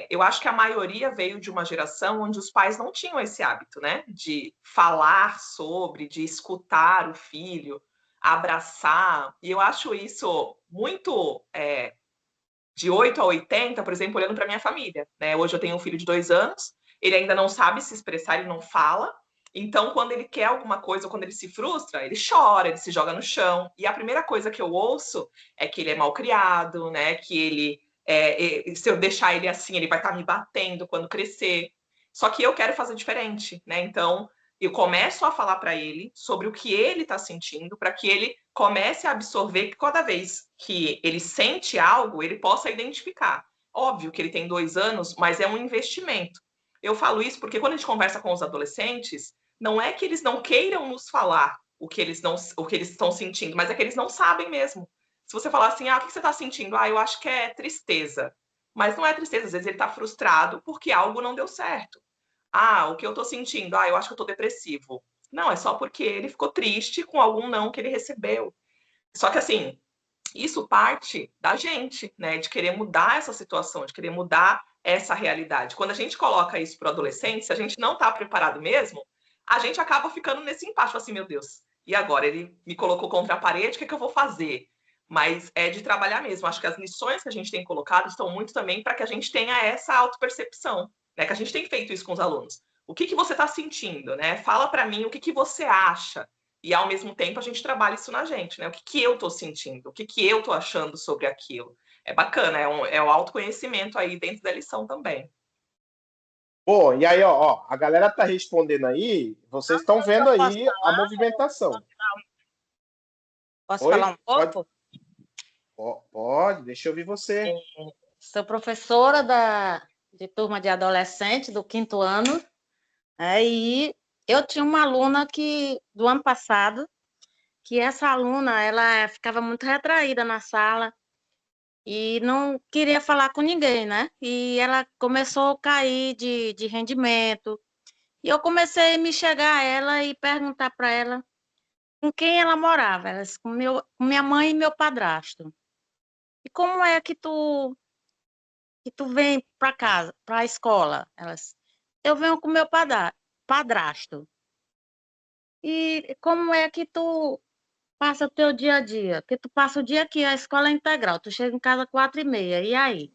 Speaker 3: Eu acho que a maioria veio de uma geração onde os pais não tinham esse hábito, né? De falar sobre, de escutar o filho, abraçar. E eu acho isso muito de 8 a 80, por exemplo, olhando para minha família. Né? Hoje eu tenho um filho de 2 anos, ele ainda não sabe se expressar, ele não fala. Então, quando ele quer alguma coisa, ou quando ele se frustra, ele chora, ele se joga no chão. E a primeira coisa que eu ouço é que ele é mal criado, né? Que ele, se eu deixar ele assim, ele vai estar me batendo quando crescer. Só que eu quero fazer diferente, né? Então, eu começo a falar para ele sobre o que ele está sentindo, para que ele comece a absorver que cada vez que ele sente algo, ele possa identificar. Óbvio que ele tem 2 anos, mas é um investimento. Eu falo isso porque quando a gente conversa com os adolescentes, não é que eles não queiram nos falar o que eles estão sentindo, mas é que eles não sabem mesmo. Se você falar assim, o que você está sentindo? Eu acho que é tristeza. Mas não é tristeza, às vezes ele está frustrado porque algo não deu certo. O que eu estou sentindo? Eu acho que eu estou depressivo. Não, é só porque ele ficou triste com algum não que ele recebeu. Só que assim, isso parte da gente, né? De querer mudar essa situação, de querer mudar essa realidade. Quando a gente coloca isso para o adolescente, se a gente não está preparado mesmo, a gente acaba ficando nesse impasse, assim, meu Deus, e agora? Ele me colocou contra a parede, o que eu vou fazer? Mas é de trabalhar mesmo. Acho que as lições que a gente tem colocado estão muito também para que a gente tenha essa autopercepção, né? Que a gente tem feito isso com os alunos. O que você está sentindo, né? Fala para mim o que você acha. E, ao mesmo tempo, a gente trabalha isso na gente, né? O que eu estou sentindo? O que eu estou achando sobre aquilo? É bacana, é o autoconhecimento aí dentro da lição também.
Speaker 1: Pô, e aí, ó, a galera tá respondendo aí, vocês estão vendo aí a movimentação.
Speaker 4: Posso falar um pouco?
Speaker 1: Pode, deixa eu ouvir você.
Speaker 4: Sou professora de turma de adolescente do 5º ano, e eu tinha uma aluna do ano passado, que essa aluna, ela ficava muito retraída na sala e não queria falar com ninguém, né? E ela começou a cair de rendimento. E eu comecei a me chegar a ela e perguntar para ela com quem ela morava. Ela disse, com minha mãe e meu padrasto. E como é que tu vem para casa, para a escola? Ela disse, eu venho com meu padrasto. E como é que tu passa o teu dia a dia? Porque tu passa o dia aqui, a escola é integral, tu chega em casa 4h30, e aí?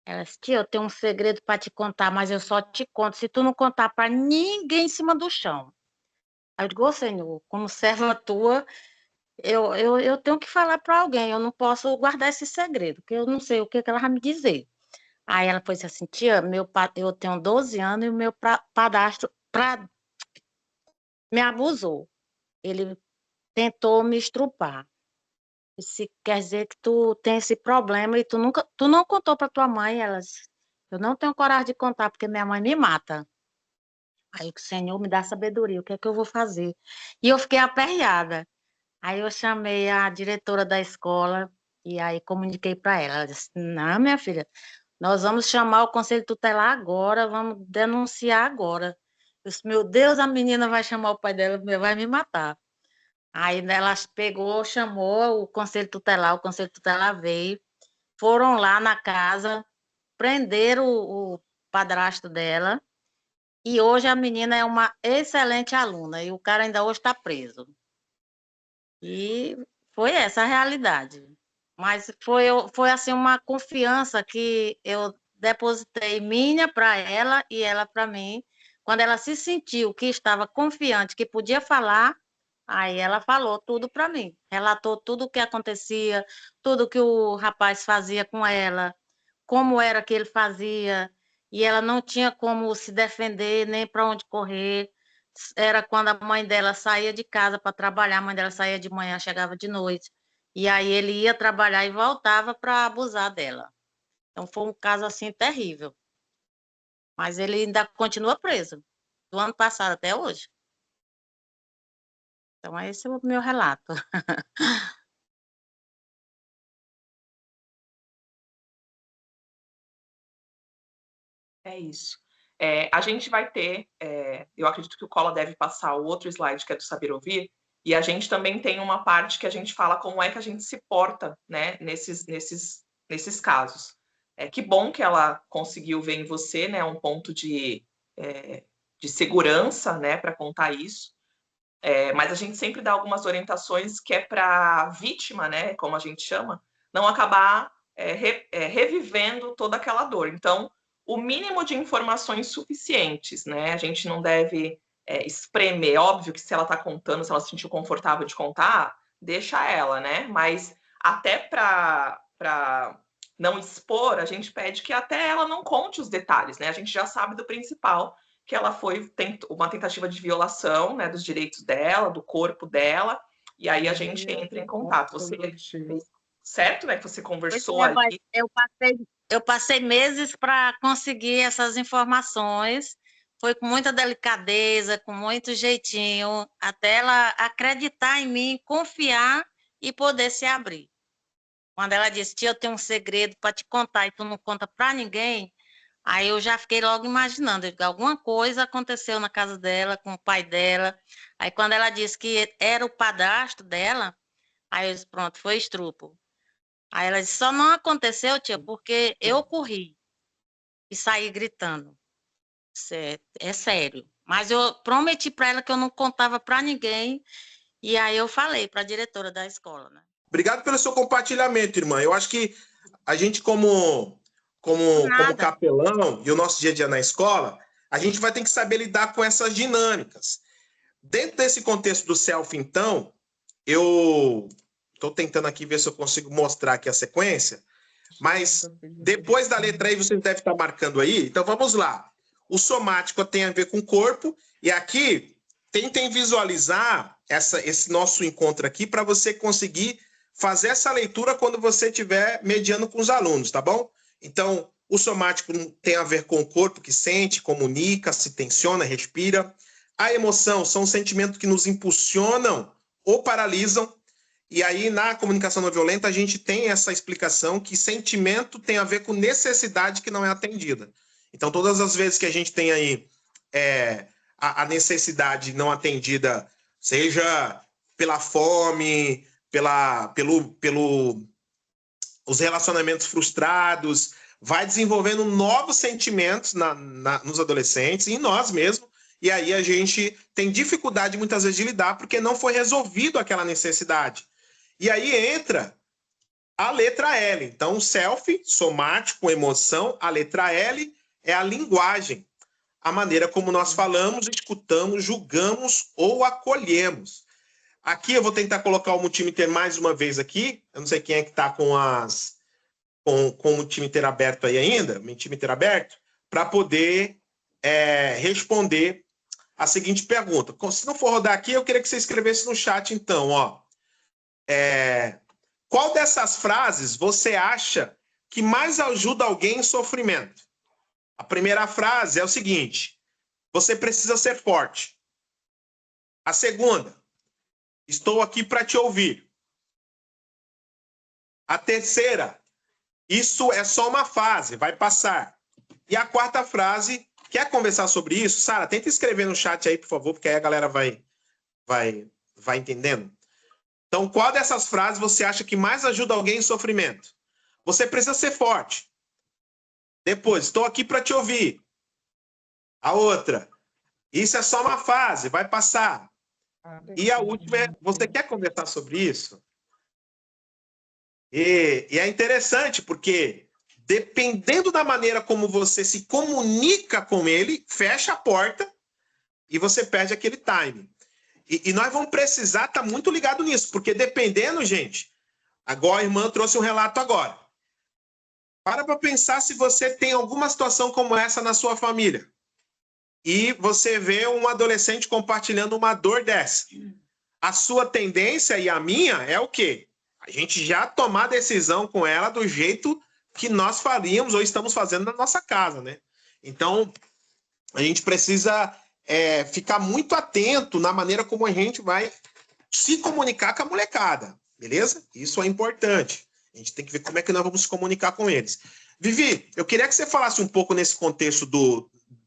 Speaker 4: Ela disse, tia, eu tenho um segredo para te contar, mas eu só te conto se tu não contar para ninguém em cima do chão. Aí eu digo, ô Senhor, como serva tua, eu tenho que falar para alguém, eu não posso guardar esse segredo, porque eu não sei o que ela vai me dizer. Aí ela foi assim, tia, eu tenho 12 anos e o meu padrasto me abusou. Ele tentou me estrupar. Se quer dizer que tu tem esse problema e tu não contou para tua mãe, elas, eu não tenho coragem de contar porque minha mãe me mata. Aí o Senhor me dá sabedoria, o que é que eu vou fazer? E eu fiquei aperreada. Aí eu chamei a diretora da escola e aí comuniquei para ela. Ela disse, não, minha filha, nós vamos chamar o conselho tutelar agora, vamos denunciar agora. Eu disse, meu Deus, a menina vai chamar o pai dela, vai me matar. Aí ela pegou, chamou o conselho tutelar veio, foram lá na casa, prenderam o padrasto dela, e hoje a menina é uma excelente aluna, e o cara ainda hoje está preso. E foi essa a realidade. Mas foi assim uma confiança que eu depositei minha para ela e ela para mim. Quando ela se sentiu que estava confiante, que podia falar, aí ela falou tudo para mim. Relatou tudo o que acontecia, tudo que o rapaz fazia com ela, como era que ele fazia, e ela não tinha como se defender, nem para onde correr. Era quando a mãe dela saía de casa para trabalhar, a mãe dela saía de manhã, chegava de noite, e aí ele ia trabalhar e voltava para abusar dela. Então foi um caso assim terrível. Mas ele ainda continua preso, do ano passado até hoje. Então esse é o meu relato.
Speaker 3: É isso. A gente vai ter, eu acredito que o Cola deve passar o outro slide, que é do Saber Ouvir, e a gente também tem uma parte que a gente fala como é que a gente se porta, né, nesses casos. Que bom que ela conseguiu ver em você, né, um ponto de segurança, né, para contar isso. Mas a gente sempre dá algumas orientações que é para a vítima, né, como a gente chama, não acabar revivendo toda aquela dor. Então, o mínimo de informações suficientes, né? A gente não deve espremer. Óbvio que se ela está contando, se ela se sentiu confortável de contar, deixa ela, né? Mas até para não expor, a gente pede que até ela não conte os detalhes, né? A gente já sabe do principal, que ela foi uma tentativa de violação, né, dos direitos dela, do corpo dela, e aí a gente entra em contato. Você certo, né, que você conversou ali.
Speaker 4: Eu passei meses para conseguir essas informações, foi com muita delicadeza, com muito jeitinho, até ela acreditar em mim, confiar e poder se abrir. Quando ela disse, tia, eu tenho um segredo para te contar e tu não conta para ninguém, aí eu já fiquei logo imaginando, alguma coisa aconteceu na casa dela, com o pai dela. Aí quando ela disse que era o padrasto dela, aí eu disse, pronto, foi estrupo. Aí ela disse, só não aconteceu, tia, porque eu corri e saí gritando. É sério. Mas eu prometi para ela que eu não contava para ninguém, e aí eu falei para a diretora da escola, né?
Speaker 1: Obrigado pelo seu compartilhamento, irmã. Eu acho que a gente, como capelão e o nosso dia a dia na escola, a gente vai ter que saber lidar com essas dinâmicas. Dentro desse contexto do self, então, eu estou tentando aqui ver se eu consigo mostrar aqui a sequência, mas depois da letra I você deve estar marcando aí. Então vamos lá. O somático tem a ver com o corpo, e aqui tentem visualizar esse nosso encontro aqui para você conseguir fazer essa leitura quando você estiver mediando com os alunos, tá bom? Então, o somático tem a ver com o corpo que sente, comunica, se tensiona, respira. A emoção são sentimentos que nos impulsionam ou paralisam. E aí, na comunicação não violenta, a gente tem essa explicação que sentimento tem a ver com necessidade que não é atendida. Então, todas as vezes que a gente tem aí a necessidade não atendida, seja pela fome, os relacionamentos frustrados, vai desenvolvendo novos sentimentos nos adolescentes e em nós mesmos, e aí a gente tem dificuldade muitas vezes de lidar porque não foi resolvido aquela necessidade. E aí entra a letra L. Então, self, somático, emoção, a letra L é a linguagem, a maneira como nós falamos, escutamos, julgamos ou acolhemos. Aqui eu vou tentar colocar o multímeter mais uma vez aqui. Eu não sei quem é que está com o multímeter aberto aí ainda, multímeter aberto, para poder responder a seguinte pergunta. Se não for rodar aqui, eu queria que você escrevesse no chat, então, ó. Qual dessas frases você acha que mais ajuda alguém em sofrimento? A primeira frase é o seguinte: você precisa ser forte. A segunda: estou aqui para te ouvir. A terceira: isso é só uma fase, vai passar. E a quarta frase: quer conversar sobre isso? Sara, tenta escrever no chat aí, por favor, porque aí a galera vai entendendo. Então, qual dessas frases você acha que mais ajuda alguém em sofrimento? Você precisa ser forte. Depois, estou aqui para te ouvir. A outra: isso é só uma fase, vai passar. E a última é: você quer conversar sobre isso? E é interessante porque, dependendo da maneira como você se comunica com ele, fecha a porta e você perde aquele time. E nós vamos precisar estar muito ligado nisso, porque dependendo, gente, agora a irmã trouxe um relato agora. Para pensar se você tem alguma situação como essa na sua família. E você vê um adolescente compartilhando uma dor dessa. A sua tendência e a minha é o quê? A gente já tomar a decisão com ela do jeito que nós faríamos ou estamos fazendo na nossa casa, né? Então, a gente precisa ficar muito atento na maneira como a gente vai se comunicar com a molecada, beleza? Isso é importante. A gente tem que ver como é que nós vamos se comunicar com eles. Vivi, eu queria que você falasse um pouco nesse contexto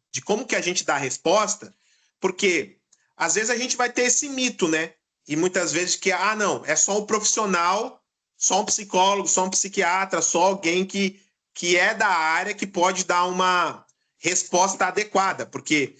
Speaker 1: de como que a gente dá a resposta, porque às vezes a gente vai ter esse mito, né? E muitas vezes que, não, é só um profissional, só um psicólogo, só um psiquiatra, só alguém que é da área que pode dar uma resposta adequada, porque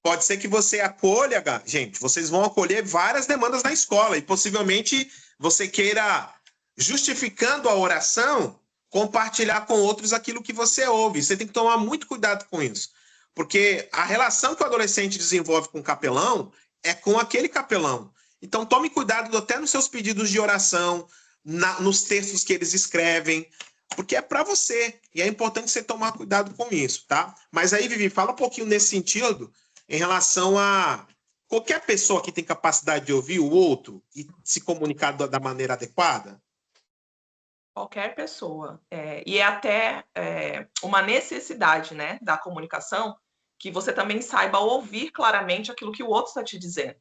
Speaker 1: pode ser que você acolha, gente, vocês vão acolher várias demandas na escola e possivelmente você queira, justificando a oração, compartilhar com outros aquilo que você ouve. Você tem que tomar muito cuidado com isso, porque a relação que o adolescente desenvolve com o capelão é com aquele capelão. Então, tome cuidado até nos seus pedidos de oração, nos textos que eles escrevem, porque é para você. E é importante você tomar cuidado com isso, tá? Mas aí, Vivi, fala um pouquinho nesse sentido em relação a qualquer pessoa que tem capacidade de ouvir o outro e se comunicar da maneira adequada.
Speaker 3: Qualquer pessoa. E é até uma necessidade, né, da comunicação, que você também saiba ouvir claramente aquilo que o outro está te dizendo.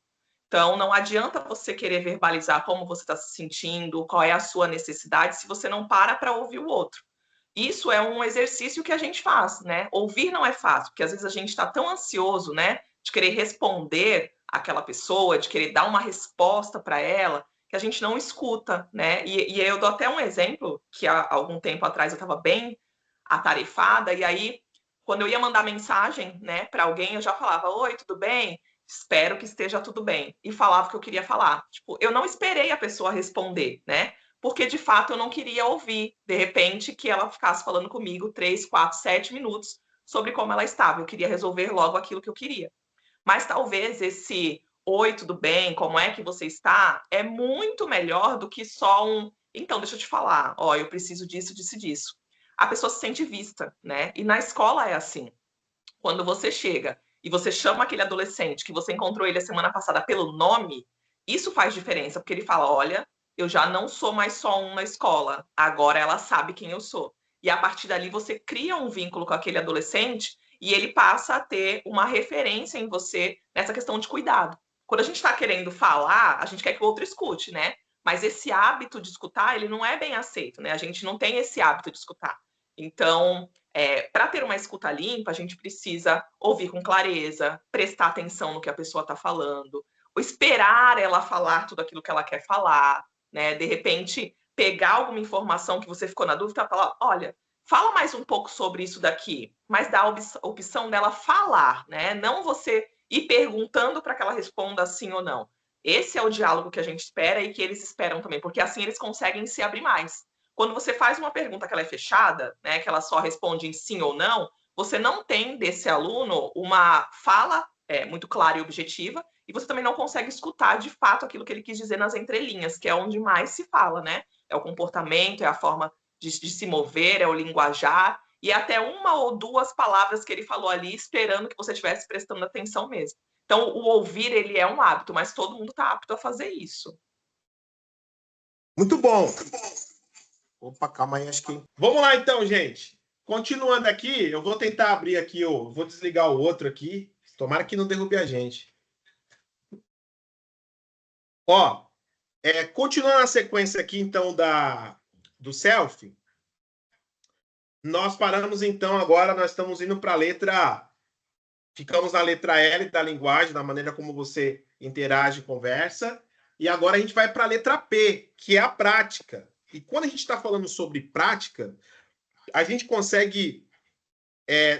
Speaker 3: Então, não adianta você querer verbalizar como você está se sentindo, qual é a sua necessidade, se você não para ouvir o outro. Isso é um exercício que a gente faz, né? Ouvir não é fácil, porque às vezes a gente está tão ansioso, né, de querer responder àquela pessoa, de querer dar uma resposta para ela, que a gente não escuta, né? E eu dou até um exemplo, que há algum tempo atrás eu estava bem atarefada, e aí, quando eu ia mandar mensagem, né, para alguém, eu já falava: oi, tudo bem? Espero que esteja tudo bem. E falava o que eu queria falar. Tipo, eu não esperei a pessoa responder, né? Porque, de fato, eu não queria ouvir, de repente, que ela ficasse falando comigo 3, 4, 7 minutos sobre como ela estava. Eu queria resolver logo aquilo que eu queria. Mas talvez esse oi, tudo bem, como é que você está, é muito melhor do que só então, deixa eu te falar, eu preciso disso, disso. A pessoa se sente vista, né? E na escola é assim. Quando você chega e você chama aquele adolescente que você encontrou ele a semana passada pelo nome, isso faz diferença, porque ele fala: olha, eu já não sou mais só um na escola, agora ela sabe quem eu sou. E a partir dali você cria um vínculo com aquele adolescente e ele passa a ter uma referência em você nessa questão de cuidado. Quando a gente está querendo falar, a gente quer que o outro escute, né? Mas esse hábito de escutar, ele não é bem aceito, né? A gente não tem esse hábito de escutar. Então, para ter uma escuta limpa, a gente precisa ouvir com clareza, prestar atenção no que a pessoa está falando, ou esperar ela falar tudo aquilo que ela quer falar, né? De repente, pegar alguma informação que você ficou na dúvida e falar, olha, fala mais um pouco sobre isso daqui, mas dá a opção dela falar, né? Não você ir perguntando para que ela responda sim ou não. Esse é o diálogo que a gente espera e que eles esperam também, porque assim eles conseguem se abrir mais. Quando você faz uma pergunta que ela é fechada, né, que ela só responde em sim ou não, você não tem desse aluno uma fala muito clara e objetiva, e você também não consegue escutar de fato aquilo que ele quis dizer nas entrelinhas, que é onde mais se fala, né? É o comportamento, é a forma de se mover, é o linguajar, e até uma ou duas palavras que ele falou ali, esperando que você estivesse prestando atenção mesmo. Então, o ouvir, ele é um hábito, mas todo mundo está apto a fazer isso.
Speaker 1: Muito bom. Opa, calma aí, acho que... Vamos lá, então, gente. Continuando aqui, eu vou tentar abrir aqui, vou desligar o outro aqui. Tomara que não derrube a gente. Ó, continuando a sequência aqui, então, do selfie, nós paramos, então, agora nós estamos indo para a letra... Ficamos na letra L da linguagem, da maneira como você interage e conversa. E agora a gente vai para a letra P, que é a prática. E quando a gente está falando sobre prática, a gente consegue,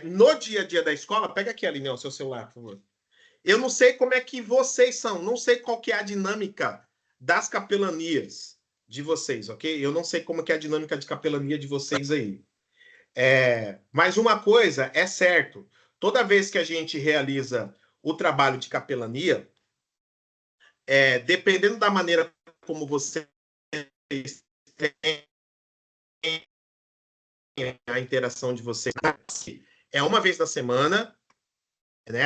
Speaker 1: no dia a dia da escola... Pega aqui, Aline, o seu celular, por favor. Eu não sei como é que vocês são, não sei qual que é a dinâmica das capelanias de vocês, ok? Eu não sei como que é a dinâmica de capelania de vocês aí. Mas uma coisa é certo, toda vez que a gente realiza o trabalho de capelania, dependendo da maneira como vocês têm a interação de vocês, é uma vez na semana, né?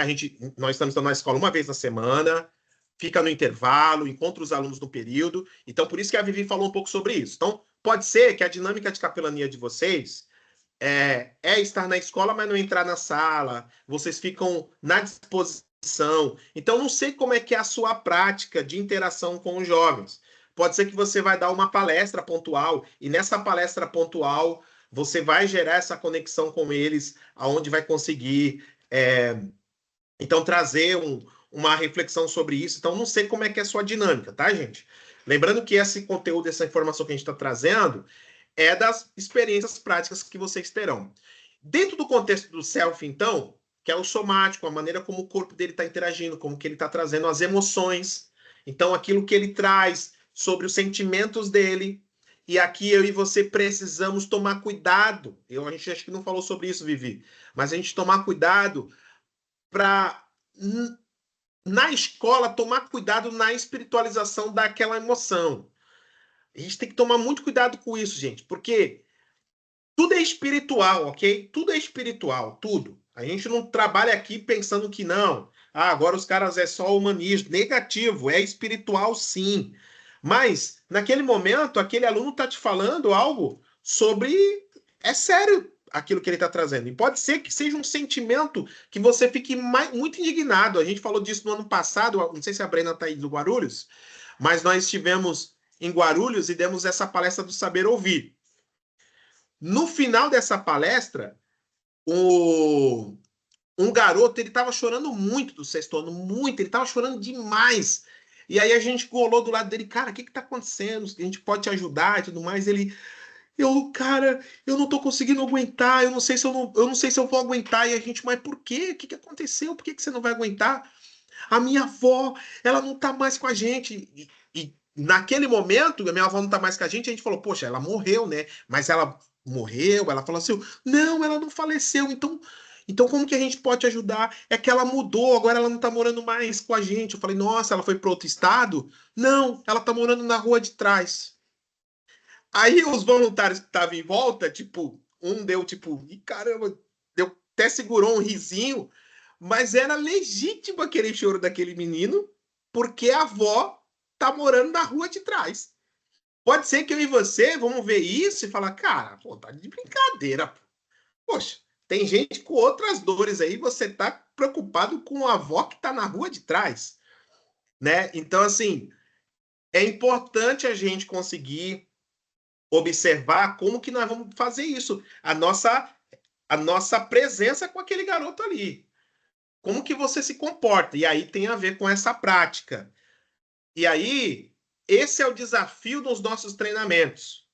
Speaker 1: Nós estamos na escola uma vez na semana, fica no intervalo, encontra os alunos no período. Então, por isso que a Vivi falou um pouco sobre isso. Então, pode ser que a dinâmica de capelania de vocês estar na escola, mas não entrar na sala. Vocês ficam na disposição. Então, não sei como é que é a sua prática de interação com os jovens. Pode ser que você vai dar uma palestra pontual, e nessa palestra pontual você vai gerar essa conexão com eles, aonde vai conseguir... Então, trazer uma reflexão sobre isso. Então, não sei como é que é a sua dinâmica, tá, gente? Lembrando que esse conteúdo, essa informação que a gente está trazendo é das experiências práticas que vocês terão. Dentro do contexto do self, então, que é o somático, a maneira como o corpo dele está interagindo, como que ele está trazendo as emoções. Então, aquilo que ele traz sobre os sentimentos dele. E aqui eu e você precisamos tomar cuidado. A gente acho que não falou sobre isso, Vivi, mas a gente tomar cuidado para, na escola, tomar cuidado na espiritualização daquela emoção. A gente tem que tomar muito cuidado com isso, gente, porque tudo é espiritual, ok? Tudo é espiritual, tudo. A gente não trabalha aqui pensando que não. Agora os caras é só humanismo. Negativo, é espiritual sim. Mas, naquele momento, aquele aluno está te falando algo sobre... É sério aquilo que ele está trazendo. E pode ser que seja um sentimento que você fique muito indignado. A gente falou disso no ano passado, não sei se a Brena está aí do Guarulhos, mas nós estivemos em Guarulhos e demos essa palestra do Saber Ouvir. No final dessa palestra, um garoto, ele estava chorando muito do sexto ano, muito, ele estava chorando demais. E aí a gente colou do lado dele, cara, o que está acontecendo? A gente pode te ajudar e tudo mais. Cara, eu não tô conseguindo aguentar, eu não sei se eu vou aguentar. E a gente, mas por quê? O que aconteceu? Por que você não vai aguentar? A minha avó, ela não tá mais com a gente. E naquele momento, a minha avó não tá mais com a gente falou, poxa, ela morreu, né? Mas ela morreu, ela falou assim, não, ela não faleceu, então como que a gente pode ajudar? É que ela mudou, agora ela não tá morando mais com a gente. Eu falei, nossa, ela foi para outro estado? Não, ela tá morando na rua de trás. Aí os voluntários que estavam em volta, tipo, um deu tipo, caramba, até segurou um risinho, mas era legítimo aquele choro daquele menino, porque a avó tá morando na rua de trás. Pode ser que eu e você vamos ver isso e falar, cara, pô, tá de brincadeira, pô. Poxa, tem gente com outras dores aí, você tá preocupado com a avó que tá na rua de trás, né? Então, assim, é importante a gente conseguir observar como que nós vamos fazer isso. A nossa presença com aquele garoto ali. Como que você se comporta? E aí tem a ver com essa prática. E aí, esse é o desafio dos nossos treinamentos.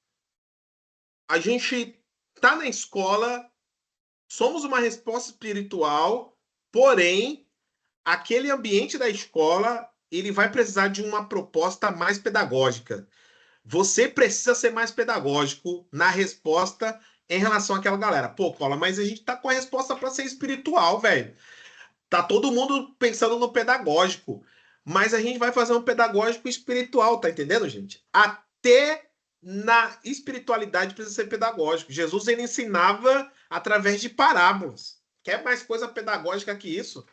Speaker 1: A gente tá na escola, somos uma resposta espiritual, porém, aquele ambiente da escola, ele vai precisar de uma proposta mais pedagógica. Você precisa ser mais pedagógico na resposta em relação àquela galera. Pô, Cola, mas a gente tá com a resposta para ser espiritual, velho. Tá todo mundo pensando no pedagógico, mas a gente vai fazer um pedagógico espiritual, tá entendendo, gente? Até na espiritualidade precisa ser pedagógico. Jesus ele ensinava através de parábolas. Quer mais coisa pedagógica que isso?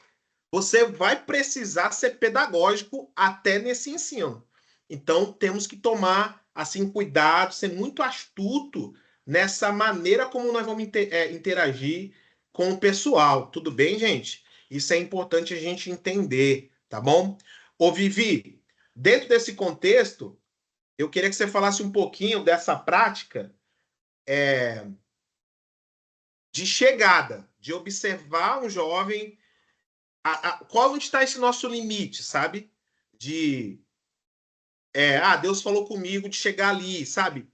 Speaker 1: Você vai precisar ser pedagógico até nesse ensino. Então, temos que tomar assim cuidado, ser muito astuto nessa maneira como nós vamos interagir com o pessoal. Tudo bem, gente? Isso é importante a gente entender, tá bom? Ô, Vivi, dentro desse contexto, eu queria que você falasse um pouquinho dessa prática de chegada, de observar um jovem. Qual está esse nosso limite, sabe? De Deus falou comigo de chegar ali, sabe?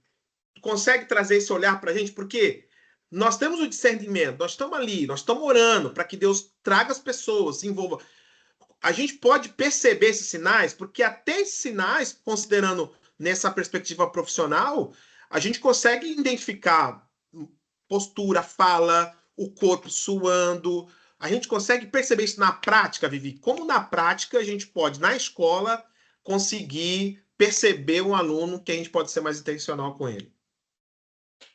Speaker 1: Consegue trazer esse olhar para a gente? Porque nós temos o discernimento, nós estamos ali, nós estamos orando para que Deus traga as pessoas, se envolva. A gente pode perceber esses sinais, porque até esses sinais, considerando nessa perspectiva profissional, a gente consegue identificar postura, fala, o corpo suando. A gente consegue perceber isso na prática, Vivi? Como na prática a gente pode, na escola, conseguir perceber um aluno que a gente pode ser mais intencional com ele?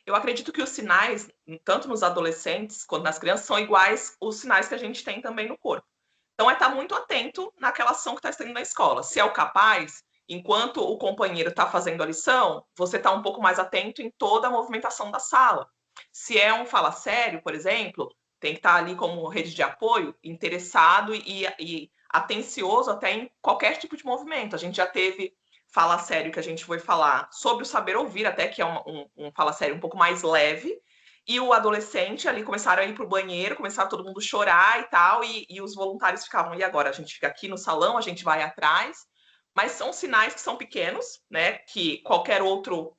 Speaker 3: Eu acredito que os sinais, tanto nos adolescentes quanto nas crianças, são iguais os sinais que a gente tem também no corpo. Então, é estar muito atento naquela ação que está sendo na escola. Se é o capaz, enquanto o companheiro está fazendo a lição, você está um pouco mais atento em toda a movimentação da sala. Se é um fala sério, por exemplo, tem que estar ali como rede de apoio, interessado e atencioso até em qualquer tipo de movimento. A gente já teve fala sério que a gente foi falar sobre o saber ouvir, até que é um fala sério um pouco mais leve, e o adolescente ali começaram a ir para o banheiro, começaram todo mundo chorar e tal, e os voluntários ficavam, e agora? A gente fica aqui no salão, a gente vai atrás, mas são sinais que são pequenos, né, que qualquer outro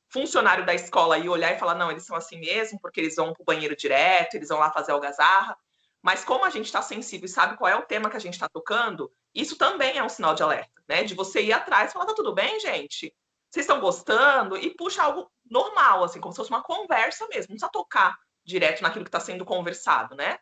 Speaker 3: funcionário da escola ia olhar e falar, não, eles são assim mesmo, porque eles vão para o banheiro direto, eles vão lá fazer algazarra, mas como a gente está sensível e sabe qual é o tema que a gente está tocando, isso também é um sinal de alerta, né? De você ir atrás e falar, tá tudo bem, gente? Vocês estão gostando? E puxa algo normal, assim, como se fosse uma conversa mesmo. Não precisa tocar direto naquilo que está sendo conversado, né?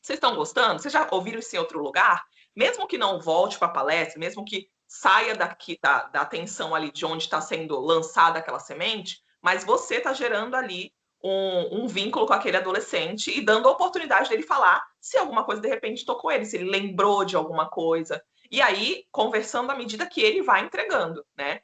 Speaker 3: Vocês estão gostando? Vocês já ouviram isso em outro lugar? Mesmo que não volte para a palestra, mesmo que saia daqui da atenção ali de onde está sendo lançada aquela semente, mas você está gerando ali um vínculo com aquele adolescente e dando a oportunidade dele falar se alguma coisa de repente tocou ele, se ele lembrou de alguma coisa. E aí, conversando à medida que ele vai entregando, né?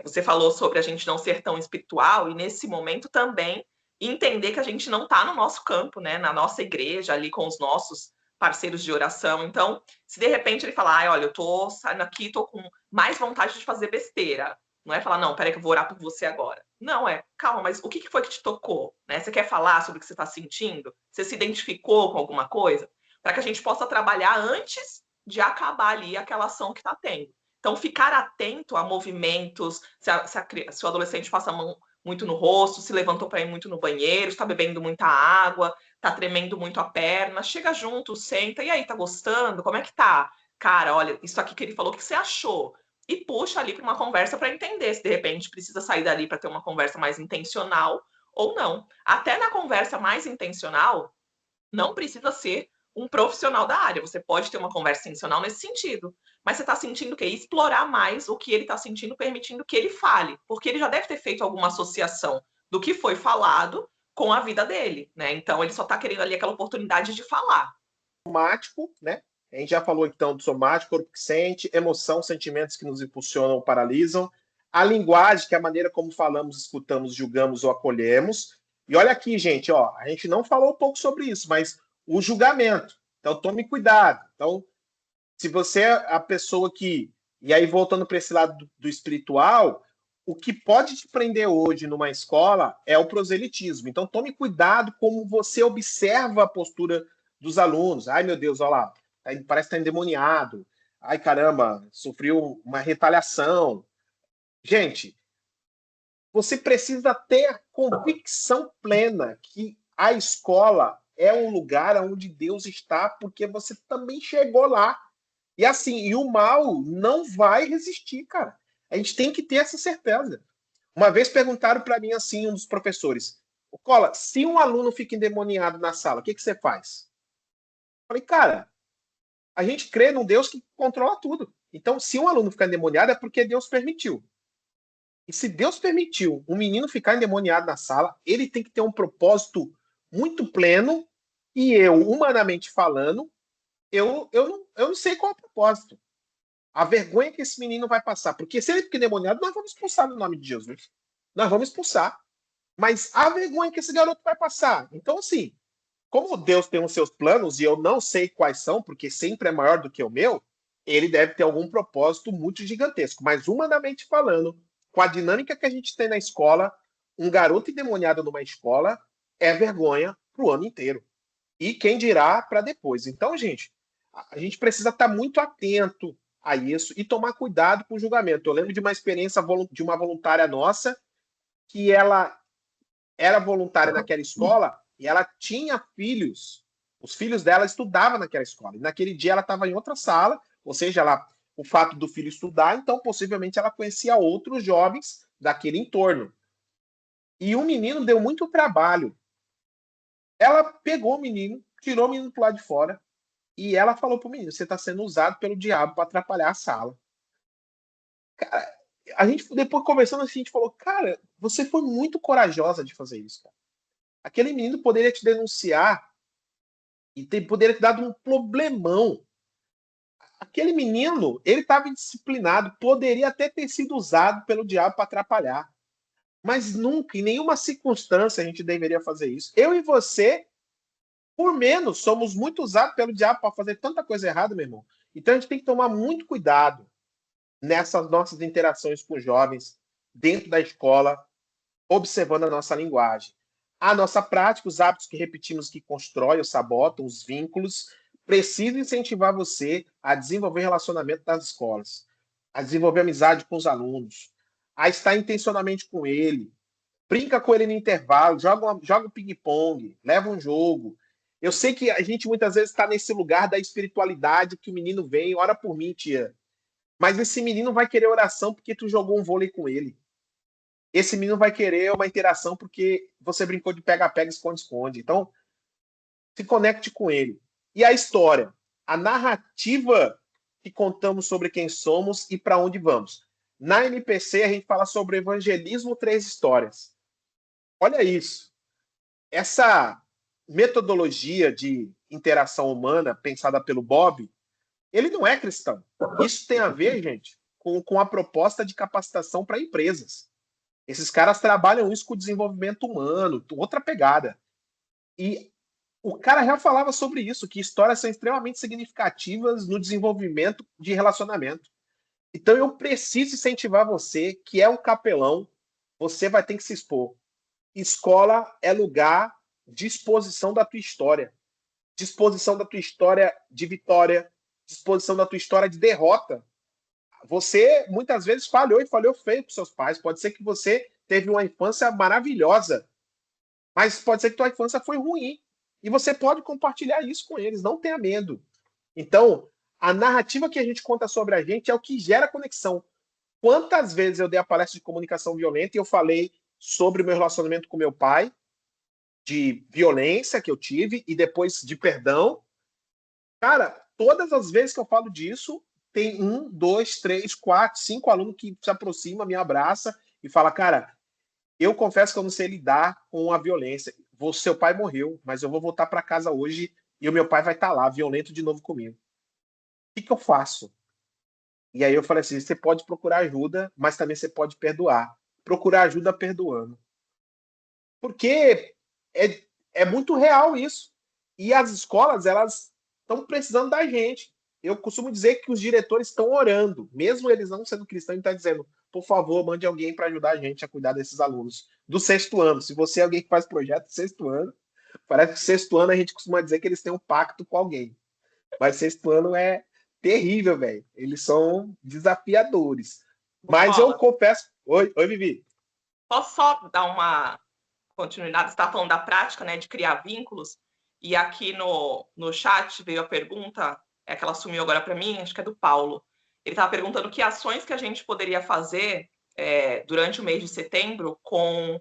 Speaker 3: Você falou sobre a gente não ser tão espiritual, e nesse momento também entender que a gente não está no nosso campo, né? Na nossa igreja, ali com os nossos parceiros de oração. Então, se de repente ele falar, olha, eu tô saindo aqui, tô com mais vontade de fazer besteira. Não é falar, não, peraí que eu vou orar por você agora. Não, calma, mas o que foi que te tocou? Né? Você quer falar sobre o que você está sentindo? Você se identificou com alguma coisa? Para que a gente possa trabalhar antes de acabar ali aquela ação que está tendo. Então, ficar atento a movimentos, se o adolescente passa a mão muito no rosto, se levantou para ir muito no banheiro, está bebendo muita água, está tremendo muito a perna, chega junto, senta, e aí, tá gostando? Como é que tá? Cara, olha, isso aqui que ele falou, o que você achou? E puxa ali para uma conversa para entender se de repente precisa sair dali para ter uma conversa mais intencional ou não. Até na conversa mais intencional, não precisa ser um profissional da área. Você pode ter uma conversa intencional nesse sentido. Mas você está sentindo o quê? Explorar mais o que ele está sentindo, permitindo que ele fale. Porque ele já deve ter feito alguma associação do que foi falado com a vida dele, né? Então ele só está querendo ali aquela oportunidade de falar.
Speaker 1: Somático, né? A gente já falou então do somático, corpo que sente, emoção, sentimentos que nos impulsionam ou paralisam. A linguagem, que é a maneira como falamos, escutamos, julgamos ou acolhemos. E olha aqui, gente, ó, a gente não falou um pouco sobre isso, mas o julgamento. Então, tome cuidado. Então, se você é a pessoa que... E aí, voltando para esse lado do espiritual, o que pode te prender hoje numa escola é o proselitismo. Então, tome cuidado como você observa a postura dos alunos. Ai, meu Deus, olha lá, parece que está endemoniado. Ai, caramba, sofreu uma retaliação. Gente, você precisa ter a convicção plena que a escola é um lugar onde Deus está, porque você também chegou lá. E assim, e o mal não vai resistir, cara. A gente tem que ter essa certeza. Uma vez perguntaram para mim assim, um dos professores: Cola, se um aluno fica endemoniado na sala, o que você faz? Eu falei, cara, a gente crê num Deus que controla tudo. Então, se um aluno ficar endemoniado, é porque Deus permitiu. E se Deus permitiu um menino ficar endemoniado na sala, ele tem que ter um propósito muito pleno. E eu, humanamente falando, eu não sei qual é o propósito. A vergonha que esse menino vai passar. Porque se ele fica endemoniado, nós vamos expulsar no nome de Jesus. Nós vamos expulsar. Mas a vergonha que esse garoto vai passar. Então, assim, como Deus tem os seus planos, e eu não sei quais são, porque sempre é maior do que o meu, ele deve ter algum propósito muito gigantesco. Mas, humanamente falando, com a dinâmica que a gente tem na escola, um garoto endemoniado numa escola é vergonha pro ano inteiro. E quem dirá para depois. Então, gente, a gente precisa estar muito atento a isso e tomar cuidado com o julgamento. Eu lembro de uma experiência de uma voluntária nossa, que ela era voluntária naquela escola e ela tinha filhos. Os filhos dela estudavam naquela escola. E naquele dia ela estava em outra sala, ou seja, o fato do filho estudar, então possivelmente ela conhecia outros jovens daquele entorno. E o menino deu muito trabalho. Ela pegou o menino, tirou o menino para lado de fora e ela falou para o menino: você está sendo usado pelo diabo para atrapalhar a sala. Cara, a gente depois conversando assim, a gente falou: cara, você foi muito corajosa de fazer isso, cara. Aquele menino poderia te denunciar e poderia ter dado um problemão. Aquele menino, ele estava indisciplinado, poderia até ter sido usado pelo diabo para atrapalhar. Mas nunca, em nenhuma circunstância, a gente deveria fazer isso. Eu e você, por menos, somos muito usados pelo diabo para fazer tanta coisa errada, meu irmão. Então a gente tem que tomar muito cuidado nessas nossas interações com jovens, dentro da escola, observando a nossa linguagem. A nossa prática, os hábitos que repetimos que constroem ou sabotam os vínculos, precisa incentivar você a desenvolver relacionamento nas escolas, a desenvolver amizade com os alunos, a estar intencionalmente com ele, brinca com ele no intervalo, joga um ping-pong, leva um jogo. Eu sei que a gente muitas vezes está nesse lugar da espiritualidade que o menino vem, ora por mim, tia. Mas esse menino vai querer oração porque tu jogou um vôlei com ele. Esse menino vai querer uma interação porque você brincou de pega-pega, esconde-esconde. Então, se conecte com ele. E a história, a narrativa que contamos sobre quem somos e para onde vamos. Na MPC, a gente fala sobre evangelismo 3 histórias. Olha isso. Essa metodologia de interação humana pensada pelo Bob, ele não é cristão. Isso tem a ver, gente, com a proposta de capacitação para empresas. Esses caras trabalham isso com o desenvolvimento humano, outra pegada. E o cara já falava sobre isso, que histórias são extremamente significativas no desenvolvimento de relacionamento. Então eu preciso incentivar você, que é um capelão, você vai ter que se expor. Escola é lugar de exposição da tua história. Disposição da tua história de vitória, disposição da tua história de derrota. Você, muitas vezes, falhou e falhou feio com seus pais. Pode ser que você teve uma infância maravilhosa, mas pode ser que tua infância foi ruim. E você pode compartilhar isso com eles, não tenha medo. Então, a narrativa que a gente conta sobre a gente é o que gera conexão. Quantas vezes eu dei a palestra de comunicação violenta e eu falei sobre o meu relacionamento com meu pai, de violência que eu tive e depois de perdão. Cara, todas as vezes que eu falo disso, tem 1, 2, 3, 4, 5 alunos que se aproxima, me abraça e fala: cara, eu confesso que eu não sei lidar com a violência. Seu pai morreu, mas eu vou voltar para casa hoje e o meu pai vai estar lá, violento de novo comigo. O que eu faço? E aí eu falei assim, você pode procurar ajuda, mas também você pode perdoar. Procurar ajuda perdoando. Porque é muito real isso. E as escolas, elas estão precisando da gente. Eu costumo dizer que os diretores estão orando, mesmo eles não sendo cristãos, estão dizendo, por favor, mande alguém para ajudar a gente a cuidar desses alunos do sexto ano. Se você é alguém que faz projeto do sexto ano, parece que sexto ano a gente costuma dizer que eles têm um pacto com alguém. Mas sexto ano é terrível, velho. Eles são desafiadores. Mas eu
Speaker 3: Cola,
Speaker 1: confesso. Oi, Vivi.
Speaker 3: posso só dar uma continuidade? Você está falando da prática, né, de criar vínculos, e aqui no chat veio a pergunta, é que ela sumiu agora para mim, acho que é do Paulo. Ele estava perguntando que ações que a gente poderia fazer durante o mês de setembro com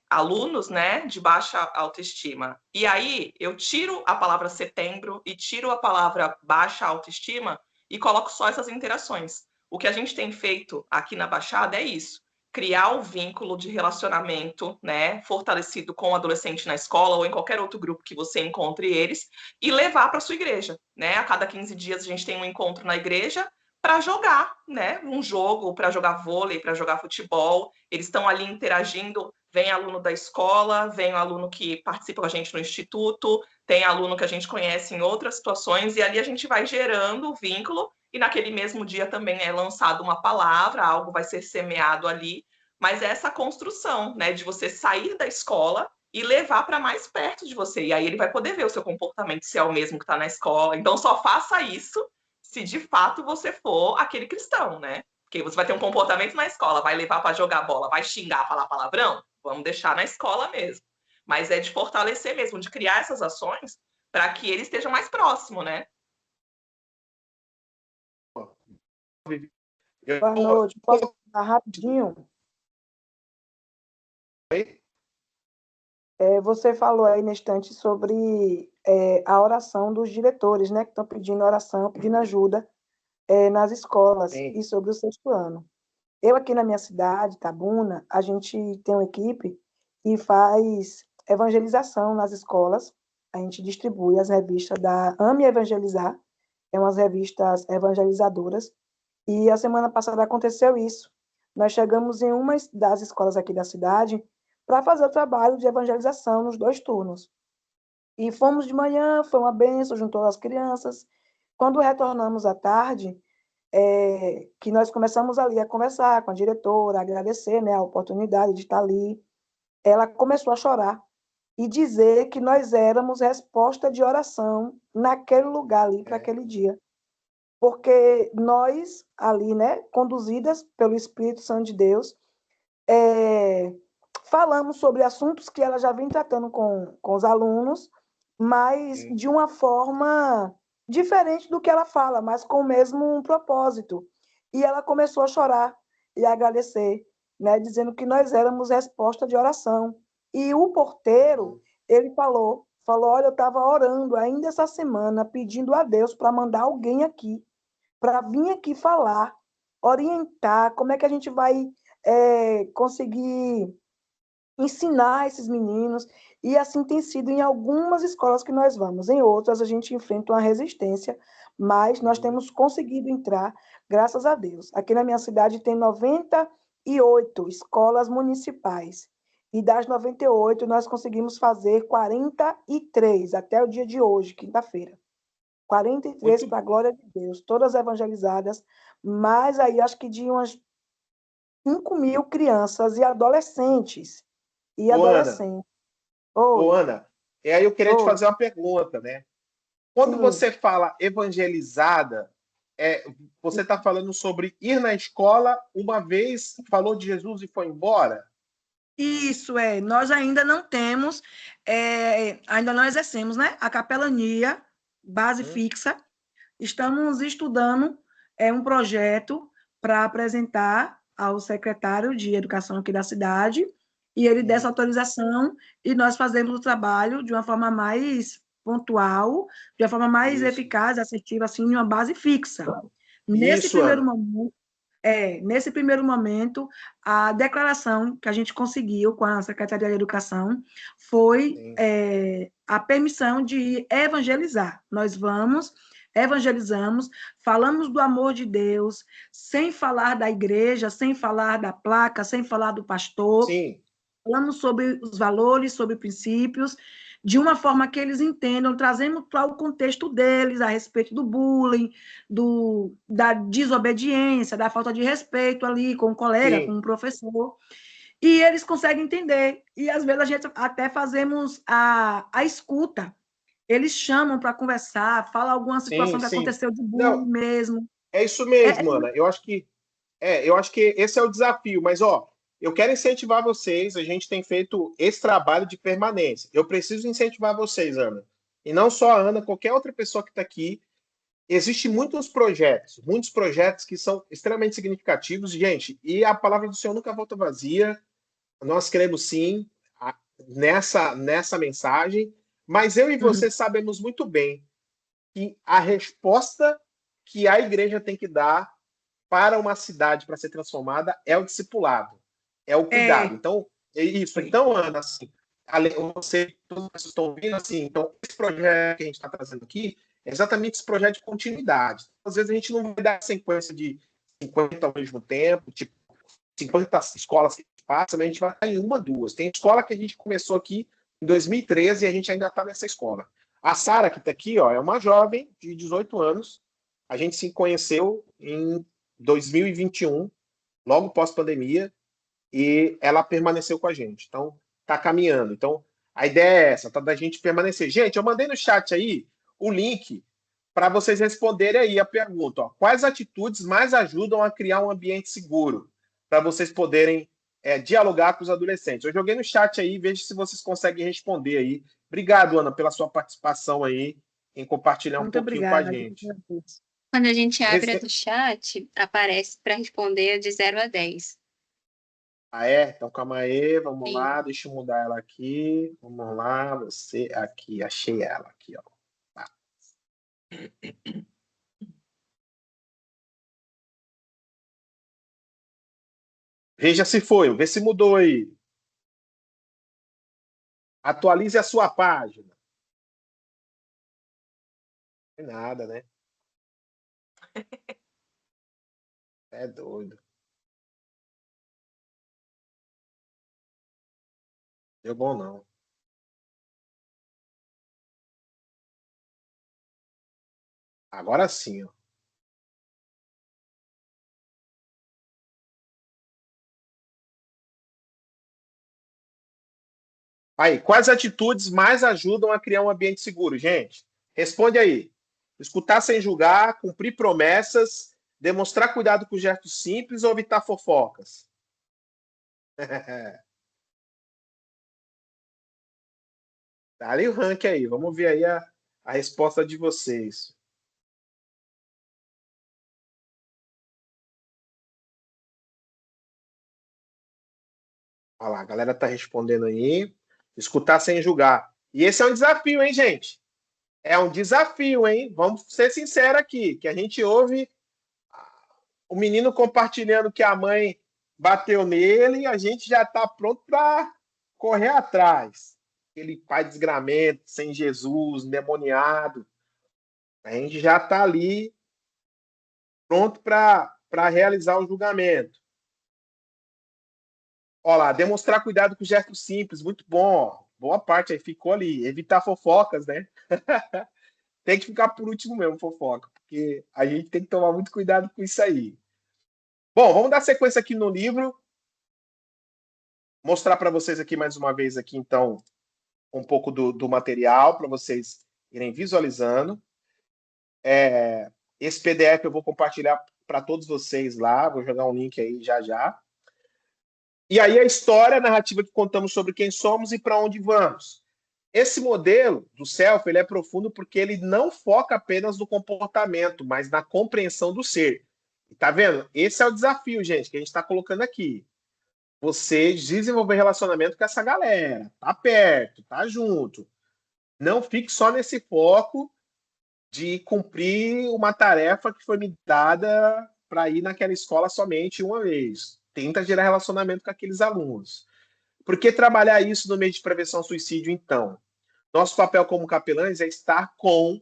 Speaker 3: alunos, né, de baixa autoestima. E aí eu tiro a palavra setembro e tiro a palavra baixa autoestima e coloco só essas interações. O que a gente tem feito aqui na Baixada é isso: criar um vínculo de relacionamento, né, fortalecido com o adolescente na escola ou em qualquer outro grupo que você encontre eles, e levar para sua igreja, né? A cada 15 dias a gente tem um encontro na igreja para jogar, né? Um jogo, para jogar vôlei, para jogar futebol. Eles estão ali interagindo. Vem aluno da escola, vem aluno que participa com a gente no instituto, tem aluno que a gente conhece em outras situações, e ali a gente vai gerando o vínculo, e naquele mesmo dia também é lançada uma palavra, algo vai ser semeado ali, mas essa construção, né, de você sair da escola e levar para mais perto de você, e aí ele vai poder ver o seu comportamento, se é o mesmo que está na escola. Então só faça isso se de fato você for aquele cristão, né? Porque você vai ter um comportamento na escola, vai levar para jogar bola, vai xingar, falar palavrão, vamos deixar na escola mesmo. Mas é de fortalecer mesmo, de criar essas ações para que ele esteja mais próximo, né?
Speaker 5: Boa noite. Posso falar rapidinho? Você falou aí na instante sobre a oração dos diretores, né? Que estão pedindo oração, pedindo ajuda nas escolas.
Speaker 1: Sim.
Speaker 5: E sobre o sexto ano. Eu aqui na minha cidade, Itabuna, a gente tem uma equipe que faz evangelização nas escolas. A gente distribui as revistas da Ame Evangelizar, é umas revistas evangelizadoras. E a semana passada aconteceu isso. Nós chegamos em uma das escolas aqui da cidade para fazer o trabalho de evangelização nos 2 turnos. E fomos de manhã, foi uma bênção, juntou as crianças. Quando retornamos à tarde, que nós começamos ali a conversar com a diretora, agradecer, né, a oportunidade de estar ali, ela começou a chorar e dizer que nós éramos resposta de oração naquele lugar ali, para aquele dia. Porque nós, ali, né, conduzidas pelo Espírito Santo de Deus, falamos sobre assuntos que ela já vem tratando com os alunos, mas de uma forma diferente do que ela fala, mas com o mesmo propósito. E ela começou a chorar e a agradecer, né, dizendo que nós éramos resposta de oração. E o porteiro, ele falou, olha, eu estava orando ainda essa semana, pedindo a Deus para mandar alguém aqui, para vir aqui falar, orientar, como é que a gente vai conseguir ensinar esses meninos, e assim tem sido em algumas escolas que nós vamos. Em outras, a gente enfrenta uma resistência, mas nós temos conseguido entrar, graças a Deus. Aqui na minha cidade tem 98 escolas municipais, e das 98, nós conseguimos fazer 43, até o dia de hoje, quinta-feira. 43 para a glória de Deus, todas evangelizadas, mas aí acho que de umas 5.000 crianças e adolescentes.
Speaker 1: Ana, aí eu queria te fazer uma pergunta, né? Quando
Speaker 5: Sim.
Speaker 1: você fala evangelizada, você está falando sobre ir na escola uma vez, falou de Jesus e foi embora?
Speaker 5: Isso, nós ainda não temos, ainda não exercemos, né, a capelania, base fixa. Estamos estudando um projeto para apresentar ao secretário de Educação aqui da cidade, e ele dessa autorização, e nós fazemos o trabalho de uma forma mais pontual, de uma forma mais eficaz, assertiva, assim, em uma base fixa. Nesse primeiro momento, a declaração que a gente conseguiu com a Secretaria de Educação foi a permissão de evangelizar. Nós vamos evangelizamos, falamos do amor de Deus, sem falar da igreja, sem falar da placa, sem falar do pastor.
Speaker 1: Sim.
Speaker 5: Falamos sobre os valores, sobre princípios, de uma forma que eles entendam, trazemos para o contexto deles, a respeito do bullying, da desobediência, da falta de respeito ali com o colega, com o professor, e eles conseguem entender. E, às vezes, a gente até fazemos a escuta. Eles chamam para conversar, fala alguma situação que aconteceu de bullying mesmo.
Speaker 1: É isso mesmo, Ana. Eu acho que esse é o desafio, mas, eu quero incentivar vocês, a gente tem feito esse trabalho de permanência. Eu preciso incentivar vocês, Ana. E não só a Ana, qualquer outra pessoa que está aqui. Existem muitos projetos que são extremamente significativos, gente, e a palavra do Senhor nunca volta vazia. Nós cremos sim nessa mensagem, mas eu e você sabemos muito bem que a resposta que a igreja tem que dar para uma cidade para ser transformada é o discipulado. É o cuidado. Então, é isso. Então, Ana, assim, todas as pessoas estão ouvindo, assim, então, esse projeto que a gente está trazendo aqui é exatamente esse projeto de continuidade. Às vezes a gente não vai dar sequência de 50 ao mesmo tempo, tipo, 50 escolas que a gente passa, mas a gente vai estar em uma, duas. Tem escola que a gente começou aqui em 2013 e a gente ainda está nessa escola. A Sara, que está aqui, é uma jovem de 18 anos. A gente se conheceu em 2021, logo pós-pandemia, e ela permaneceu com a gente. Então, está caminhando. Então, a ideia é essa, da gente permanecer. Gente, eu mandei no chat aí o link para vocês responderem aí a pergunta. Quais atitudes mais ajudam a criar um ambiente seguro? Para vocês poderem dialogar com os adolescentes. Eu joguei no chat aí, veja se vocês conseguem responder aí. Obrigado, Ana, pela sua participação aí, em compartilhar um pouquinho com a gente.
Speaker 6: Quando a gente abre o chat, aparece para responder de 0 a 10.
Speaker 1: Então calma aí, vamos lá, deixa eu mudar ela aqui. Vamos lá, você aqui, achei ela aqui, Tá. Veja se foi, vê se mudou aí. Atualize a sua página. Não é nada, né? É doido. Deu bom, não. Agora sim, Aí, quais atitudes mais ajudam a criar um ambiente seguro, gente? Responde aí. Escutar sem julgar, cumprir promessas, demonstrar cuidado com gestos simples ou evitar fofocas? Dá ali o ranking aí. Vamos ver aí a resposta de vocês. Olha lá, a galera tá respondendo aí. Escutar sem julgar. E esse é um desafio, hein, gente? É um desafio, hein? Vamos ser sinceros aqui, que a gente ouve o menino compartilhando que a mãe bateu nele e a gente já está pronto para correr atrás. Aquele pai desgramento, sem Jesus, endemoniado. A gente já está ali pronto para realizar o julgamento. Olha lá, demonstrar cuidado com gestos simples, muito bom. Boa parte aí ficou ali. Evitar fofocas, né? Tem que ficar por último mesmo, fofoca, porque a gente tem que tomar muito cuidado com isso aí. Bom, vamos dar sequência aqui no livro. Mostrar para vocês aqui mais uma vez aqui, então, um pouco do material para vocês irem visualizando. Esse PDF eu vou compartilhar para todos vocês lá. Vou jogar um link aí já. E aí a história, a narrativa que contamos sobre quem somos e para onde vamos. Esse modelo do self, ele é profundo porque ele não foca apenas no comportamento, mas na compreensão do ser. E tá vendo? Esse é o desafio, gente, que a gente está colocando aqui. Você desenvolver relacionamento com essa galera. Tá perto, tá junto. Não fique só nesse foco de cumprir uma tarefa que foi me dada para ir naquela escola somente uma vez. Tenta gerar relacionamento com aqueles alunos. Por que trabalhar isso no meio de prevenção ao suicídio, então? Nosso papel como capelães é estar com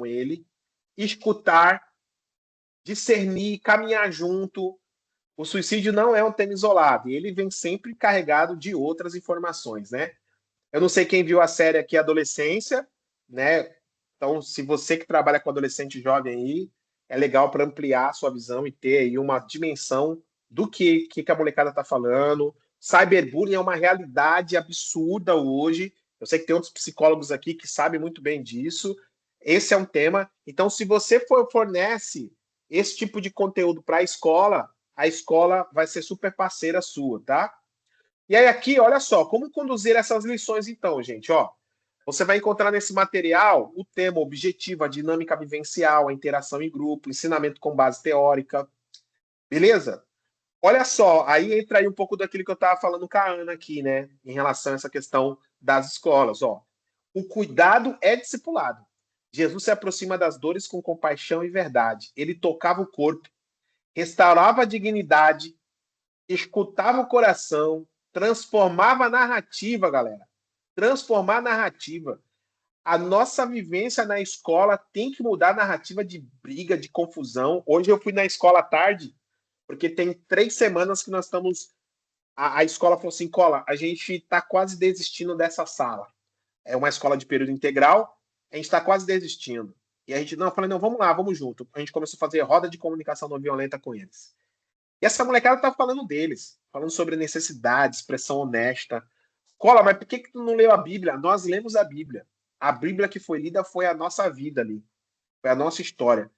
Speaker 1: ele escutar, discernir, caminhar junto. O suicídio não é um tema isolado, e ele vem sempre carregado de outras informações, né? Eu não sei quem viu a série aqui Adolescência, né? Então, se você que trabalha com adolescente jovem aí, é legal para ampliar a sua visão e ter aí uma dimensão do que a molecada está falando. Cyberbullying é uma realidade absurda hoje. Eu sei que tem outros psicólogos aqui que sabem muito bem disso. Esse é um tema. Então, se você fornece esse tipo de conteúdo para a escola vai ser super parceira sua, tá? E aí aqui, olha só, como conduzir essas lições então, gente, ó. Você vai encontrar nesse material o tema, o objetivo, a dinâmica vivencial, a interação em grupo, ensinamento com base teórica, beleza? Olha só, aí entra aí um pouco daquilo que eu estava falando com a Ana aqui, né, em relação a essa questão das escolas, ó. O cuidado é discipulado. Jesus se aproxima das dores com compaixão e verdade. Ele tocava o corpo, restaurava a dignidade, escutava o coração, transformava a narrativa, galera. Transformar a narrativa. A nossa vivência na escola tem que mudar a narrativa de briga, de confusão. Hoje eu fui na escola à tarde, porque tem 3 semanas que nós estamos... A escola falou assim, Cola, a gente está quase desistindo dessa sala. É uma escola de período integral, a gente está quase desistindo. E a gente, não, eu falei, não, vamos lá, vamos junto. A gente começou a fazer roda de comunicação não violenta com eles. E essa molecada tá falando deles, falando sobre necessidade, expressão honesta. Cola, mas por que tu não leu a Bíblia? Nós lemos a Bíblia. A Bíblia que foi lida foi a nossa vida ali. Foi a nossa história.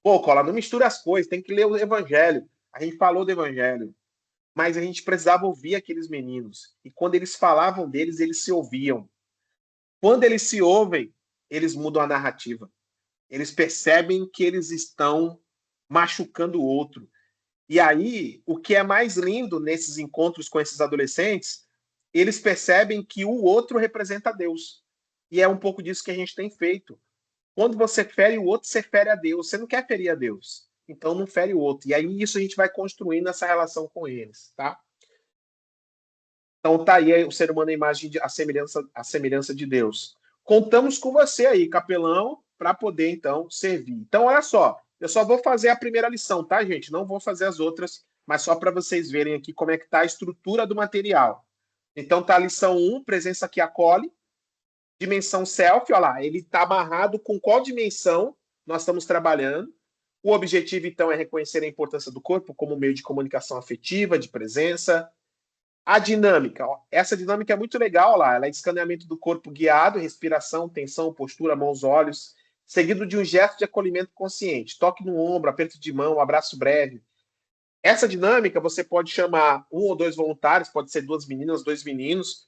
Speaker 1: Pô, Cola, não mistura as coisas, tem que ler o Evangelho. A gente falou do Evangelho. Mas a gente precisava ouvir aqueles meninos. E quando eles falavam deles, eles se ouviam. Quando eles se ouvem, eles mudam a narrativa. Eles percebem que eles estão machucando o outro. E aí, o que é mais lindo nesses encontros com esses adolescentes, eles percebem que o outro representa Deus. E é um pouco disso que a gente tem feito. Quando você fere o outro, você fere a Deus. Você não quer ferir a Deus. Então não fere o outro. E aí isso a gente vai construindo essa relação com eles, tá? Então tá aí o ser humano a imagem, a semelhança de Deus. Contamos com você aí, capelão, para poder então servir. Então olha só, eu só vou fazer a primeira lição, tá, gente? Não vou fazer as outras, mas só para vocês verem aqui como é que tá a estrutura do material. Então tá a lição 1, presença que acolhe. Dimensão self, olha lá, ele está amarrado com qual dimensão nós estamos trabalhando. O objetivo, então, é reconhecer a importância do corpo como meio de comunicação afetiva, de presença. A dinâmica, ó, essa dinâmica é muito legal lá, ela é escaneamento do corpo guiado, respiração, tensão, postura, mãos, olhos, seguido de um gesto de acolhimento consciente, toque no ombro, aperto de mão, abraço breve. Essa dinâmica você pode chamar 1 ou 2 voluntários, pode ser 2 meninas, 2 meninos,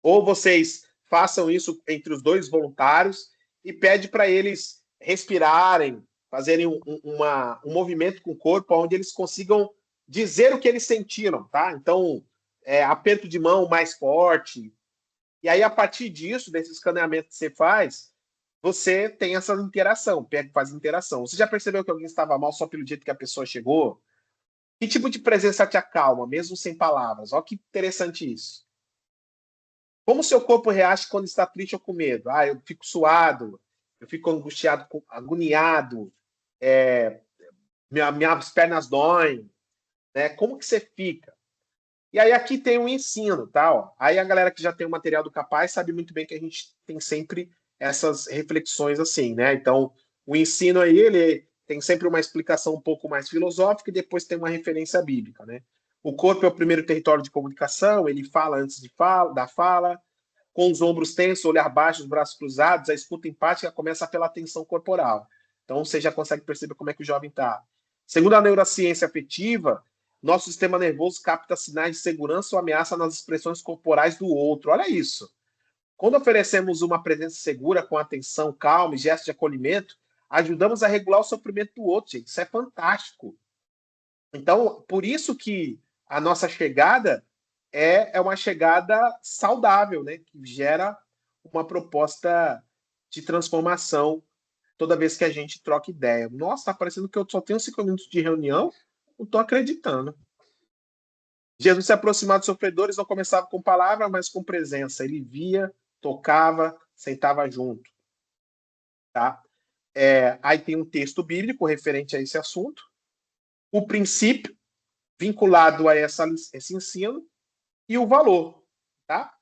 Speaker 1: ou vocês façam isso entre os 2 voluntários e pede para eles respirarem, fazerem um movimento com o corpo onde eles consigam dizer o que eles sentiram, tá? Então, aperto de mão mais forte. E aí, a partir disso, desse escaneamento que você faz, você tem essa interação, faz interação. Você já percebeu que alguém estava mal só pelo jeito que a pessoa chegou? Que tipo de presença te acalma, mesmo sem palavras? Olha que interessante isso. Como o seu corpo reage quando está triste ou com medo? Ah, eu fico suado, eu fico angustiado, agoniado, minhas pernas doem, né? Como que você fica? E aí aqui tem um ensino, tá? Ó. Aí a galera que já tem o material do Capaz sabe muito bem que a gente tem sempre essas reflexões assim, né? Então, o ensino aí, ele tem sempre uma explicação um pouco mais filosófica e depois tem uma referência bíblica, né? O corpo é o primeiro território de comunicação, ele fala antes da fala, com os ombros tensos, olhar baixo, os braços cruzados, a escuta empática começa pela tensão corporal. Então, você já consegue perceber como é que o jovem está. Segundo a neurociência afetiva, nosso sistema nervoso capta sinais de segurança ou ameaça nas expressões corporais do outro. Olha isso. Quando oferecemos uma presença segura, com atenção, calma e gesto de acolhimento, ajudamos a regular o sofrimento do outro, gente. Isso é fantástico. Então, por isso que a nossa chegada é uma chegada saudável, né? Que gera uma proposta de transformação toda vez que a gente troca ideia. Nossa, tá parecendo que eu só tenho 5 minutos de reunião. Não estou acreditando. Jesus se aproximava dos sofredores, não começava com palavra, mas com presença. Ele via, tocava, sentava junto. Tá? aí tem um texto bíblico referente a esse assunto, o princípio vinculado a esse ensino e o valor, tá?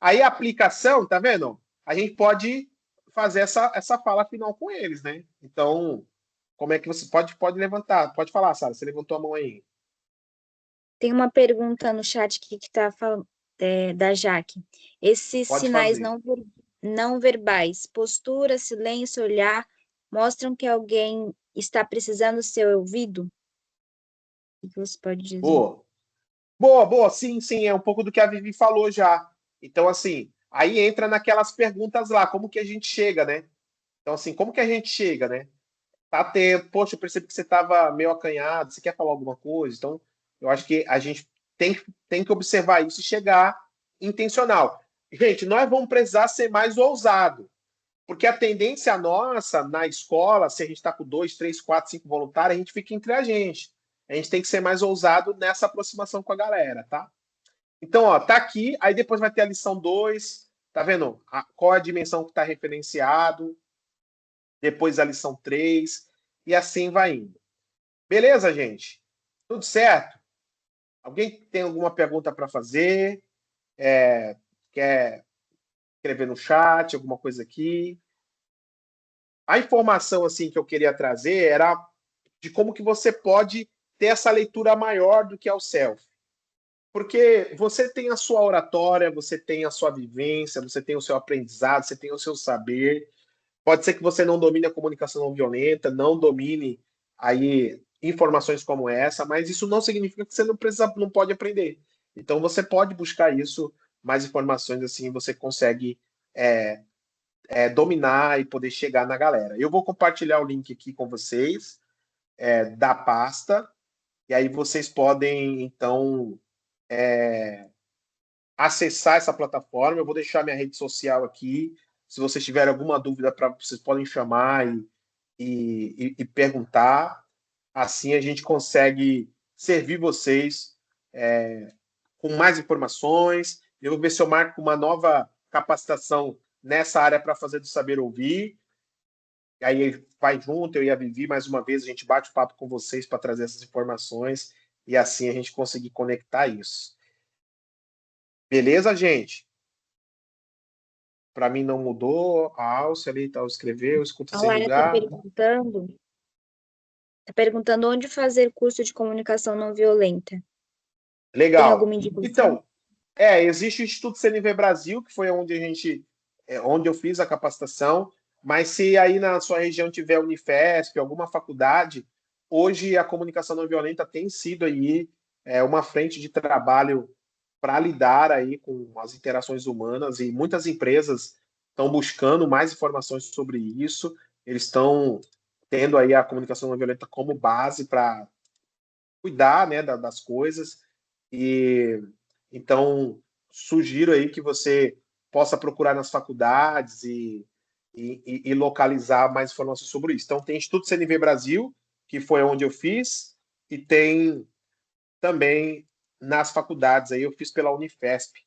Speaker 1: Aí a aplicação, tá vendo? A gente pode fazer essa fala final com eles, né? Então, como é que você pode levantar? Pode falar, Sara, você levantou a mão aí.
Speaker 2: Tem uma pergunta no chat aqui que está falando da Jaque. Esses
Speaker 1: Pode
Speaker 2: sinais
Speaker 1: fazer.
Speaker 2: não verbais, postura, silêncio, olhar, mostram que alguém está precisando ser ouvido? O que você pode dizer?
Speaker 1: Boa. Sim, é um pouco do que a Vivi falou já. Então, assim, aí entra naquelas perguntas lá, como que a gente chega, né? Então, assim, como que a gente chega, né? Poxa, eu percebi que você estava meio acanhado, você quer falar alguma coisa? Então, eu acho que a gente tem que observar isso e chegar intencional. Gente, nós vamos precisar ser mais ousado, porque a tendência nossa na escola, se a gente está com 2, 3, 4, 5 voluntários, a gente fica entre a gente. A gente tem que ser mais ousado nessa aproximação com a galera, tá? Então, ó, tá aqui, aí depois vai ter a lição 2, tá vendo? Qual a dimensão que está referenciado, depois a lição 3, e assim vai indo. Beleza, gente? Tudo certo? Alguém tem alguma pergunta para fazer? Quer escrever no chat, alguma coisa aqui? A informação assim que eu queria trazer era de como que você pode ter essa leitura maior do que é o self. Porque você tem a sua oratória, você tem a sua vivência, você tem o seu aprendizado, você tem o seu saber. Pode ser que você não domine a comunicação não violenta, não domine aí informações como essa, mas isso não significa que você não pode aprender. Então você pode buscar isso, mais informações assim, você consegue dominar e poder chegar na galera. Eu vou compartilhar o link aqui com vocês da pasta, e aí vocês podem então acessar essa plataforma. Eu vou deixar minha rede social aqui. Se vocês tiverem alguma dúvida, vocês podem chamar e perguntar. Assim a gente consegue servir vocês com mais informações. Eu vou ver se eu marco uma nova capacitação nessa área para fazer do saber ouvir. E aí vai junto, eu e a Vivi, mais uma vez, a gente bate o papo com vocês para trazer essas informações e assim a gente conseguir conectar isso. Beleza, gente? Para mim não mudou. A Alce ali escreveu, escuta
Speaker 2: A
Speaker 1: sem
Speaker 2: Laia está
Speaker 1: julgar.
Speaker 2: perguntando onde fazer curso de comunicação não violenta. Tem
Speaker 1: Legal.
Speaker 2: alguma indicação?
Speaker 1: Então, existe o Instituto CNV Brasil, que foi onde eu fiz a capacitação, mas se aí na sua região tiver Unifesp, alguma faculdade, hoje a comunicação não violenta tem sido aí uma frente de trabalho para lidar aí com as interações humanas, e muitas empresas estão buscando mais informações sobre isso. Eles estão tendo aí a comunicação não violenta como base para cuidar, né, das coisas. E então sugiro aí que você possa procurar nas faculdades e localizar mais informações sobre isso. Então tem Instituto CNV Brasil, que foi onde eu fiz, e tem também nas faculdades aí, eu fiz pela Unifesp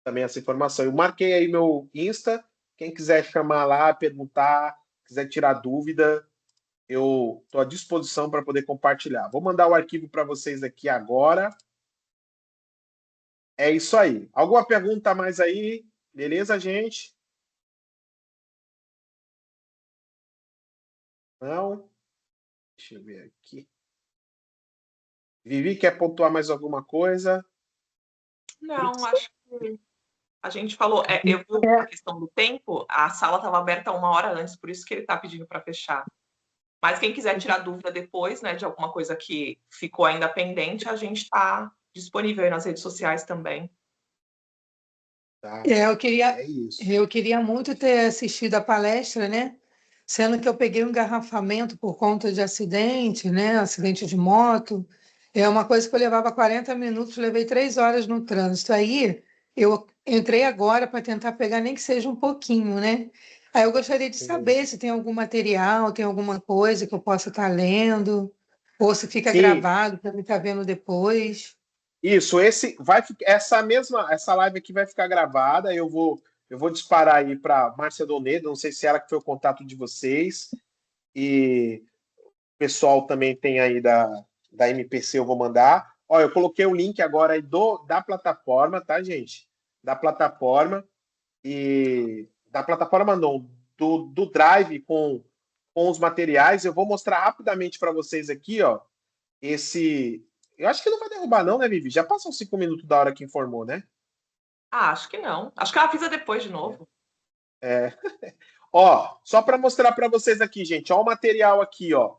Speaker 1: também essa informação. Eu marquei aí meu Insta, quem quiser chamar lá, perguntar, quiser tirar dúvida, eu estou à disposição para poder compartilhar. Vou mandar o arquivo para vocês aqui agora. É isso aí. Alguma pergunta mais aí? Beleza, gente? Não? Deixa eu ver aqui. Vivi, quer pontuar mais alguma coisa?
Speaker 3: Não, acho que a gente falou. Eu vi a questão do tempo, a sala estava aberta 1 hora antes, por isso que ele está pedindo para fechar. Mas quem quiser tirar dúvida depois, né, de alguma coisa que ficou ainda pendente, a gente está disponível aí nas redes sociais também.
Speaker 1: Tá.
Speaker 5: Eu queria muito ter assistido a palestra, né? Sendo que eu peguei um engarrafamento por conta de acidente, né? Acidente de moto. É uma coisa que eu levava 40 minutos, levei 3 horas no trânsito. Aí eu entrei agora para tentar pegar nem que seja um pouquinho, né? Aí eu gostaria de saber se tem algum material, tem alguma coisa que eu possa estar lendo, ou se fica gravado para me estar vendo depois.
Speaker 1: Isso, essa live aqui vai ficar gravada. Eu vou disparar aí para Márcia Donedo, não sei se ela que foi o contato de vocês. e o pessoal também tem aí da MPC, eu vou mandar. Ó, eu coloquei o link agora aí da plataforma, tá, gente? Da plataforma, e da plataforma não, do Drive com os materiais. Eu vou mostrar rapidamente para vocês aqui, ó, esse... Eu acho que não vai derrubar não, né, Vivi? Já passou 5 minutos da hora que informou, né?
Speaker 3: Ah, acho que não. Acho que ela avisa depois de novo.
Speaker 1: Ó, só para mostrar para vocês aqui, gente, ó, o material aqui, ó.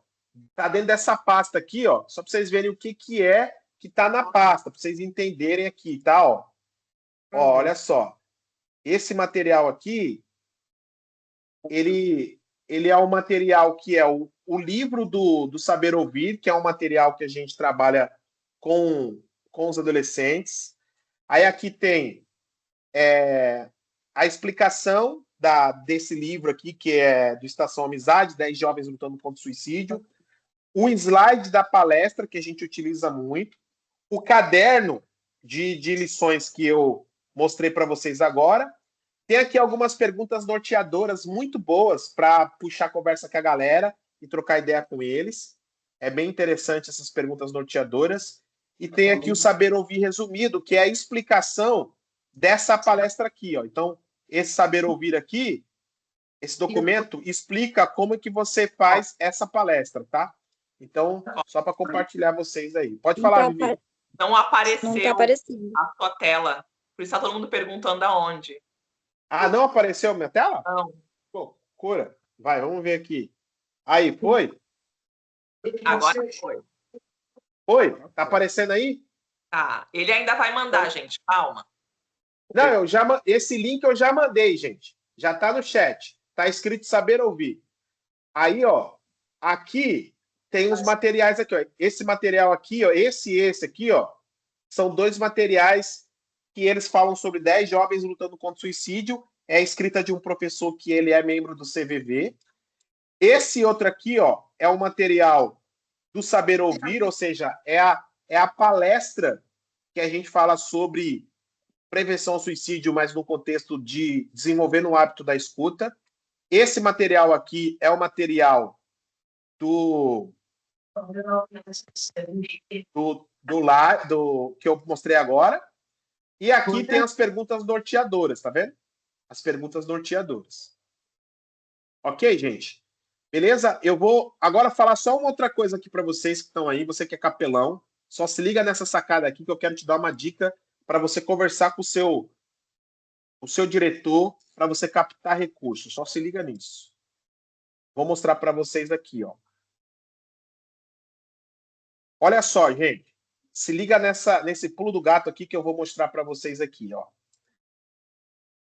Speaker 1: Tá dentro dessa pasta aqui, ó, só para vocês verem o que é que tá na pasta, para vocês entenderem aqui, tá, ó. Ó, olha só. Esse material aqui, ele é o material que é o livro do Saber Ouvir, que é um material que a gente trabalha com os adolescentes. Aí aqui tem a explicação desse livro aqui, que é do Estação Amizade, 10 Jovens Lutando contra o Suicídio. O slide da palestra, que a gente utiliza muito. O caderno de lições que eu mostrei para vocês agora. Tem aqui algumas perguntas norteadoras muito boas para puxar conversa com a galera e trocar ideia com eles. É bem interessante essas perguntas norteadoras. E tem aqui o Saber Ouvir resumido, que é a explicação dessa palestra aqui, ó. Então, esse Saber Ouvir aqui, esse documento, explica como é que você faz essa palestra, tá? Então, só para compartilhar vocês aí. Pode falar, Vivi.
Speaker 3: Não apareceu
Speaker 2: Não tá aparecendo
Speaker 3: a sua tela. Por isso está todo mundo perguntando aonde.
Speaker 1: Ah, não apareceu a minha tela?
Speaker 3: Não.
Speaker 1: Pô, cura. Vai, vamos ver aqui. Aí, foi?
Speaker 3: Agora foi.
Speaker 1: Foi? Tá aparecendo aí?
Speaker 3: Tá. Ele ainda vai mandar, gente. Calma.
Speaker 1: Não, esse link eu já mandei, gente. Já tá no chat. Tá escrito Saber Ouvir. Aí, ó, aqui tem os materiais aqui, ó. Esse material aqui, ó, esse aqui, ó, são 2 materiais que eles falam sobre 10 jovens lutando contra o suicídio. É a escrita de um professor que ele é membro do CVV. Esse outro aqui, ó, é o material do Saber Ouvir, ou seja, é a palestra que a gente fala sobre prevenção ao suicídio, mas no contexto de desenvolver o hábito da escuta. Esse material aqui é o material do que eu mostrei agora. E aqui tem as perguntas norteadoras, tá vendo? As perguntas norteadoras. Ok, gente? Beleza? Eu vou agora falar só uma outra coisa aqui para vocês que estão aí. Você que é capelão, só se liga nessa sacada aqui que eu quero te dar uma dica para você conversar com o seu diretor para você captar recursos. Só se liga nisso. Vou mostrar para vocês aqui, ó. Olha só, gente. Se liga nesse pulo do gato aqui que eu vou mostrar para vocês aqui, ó.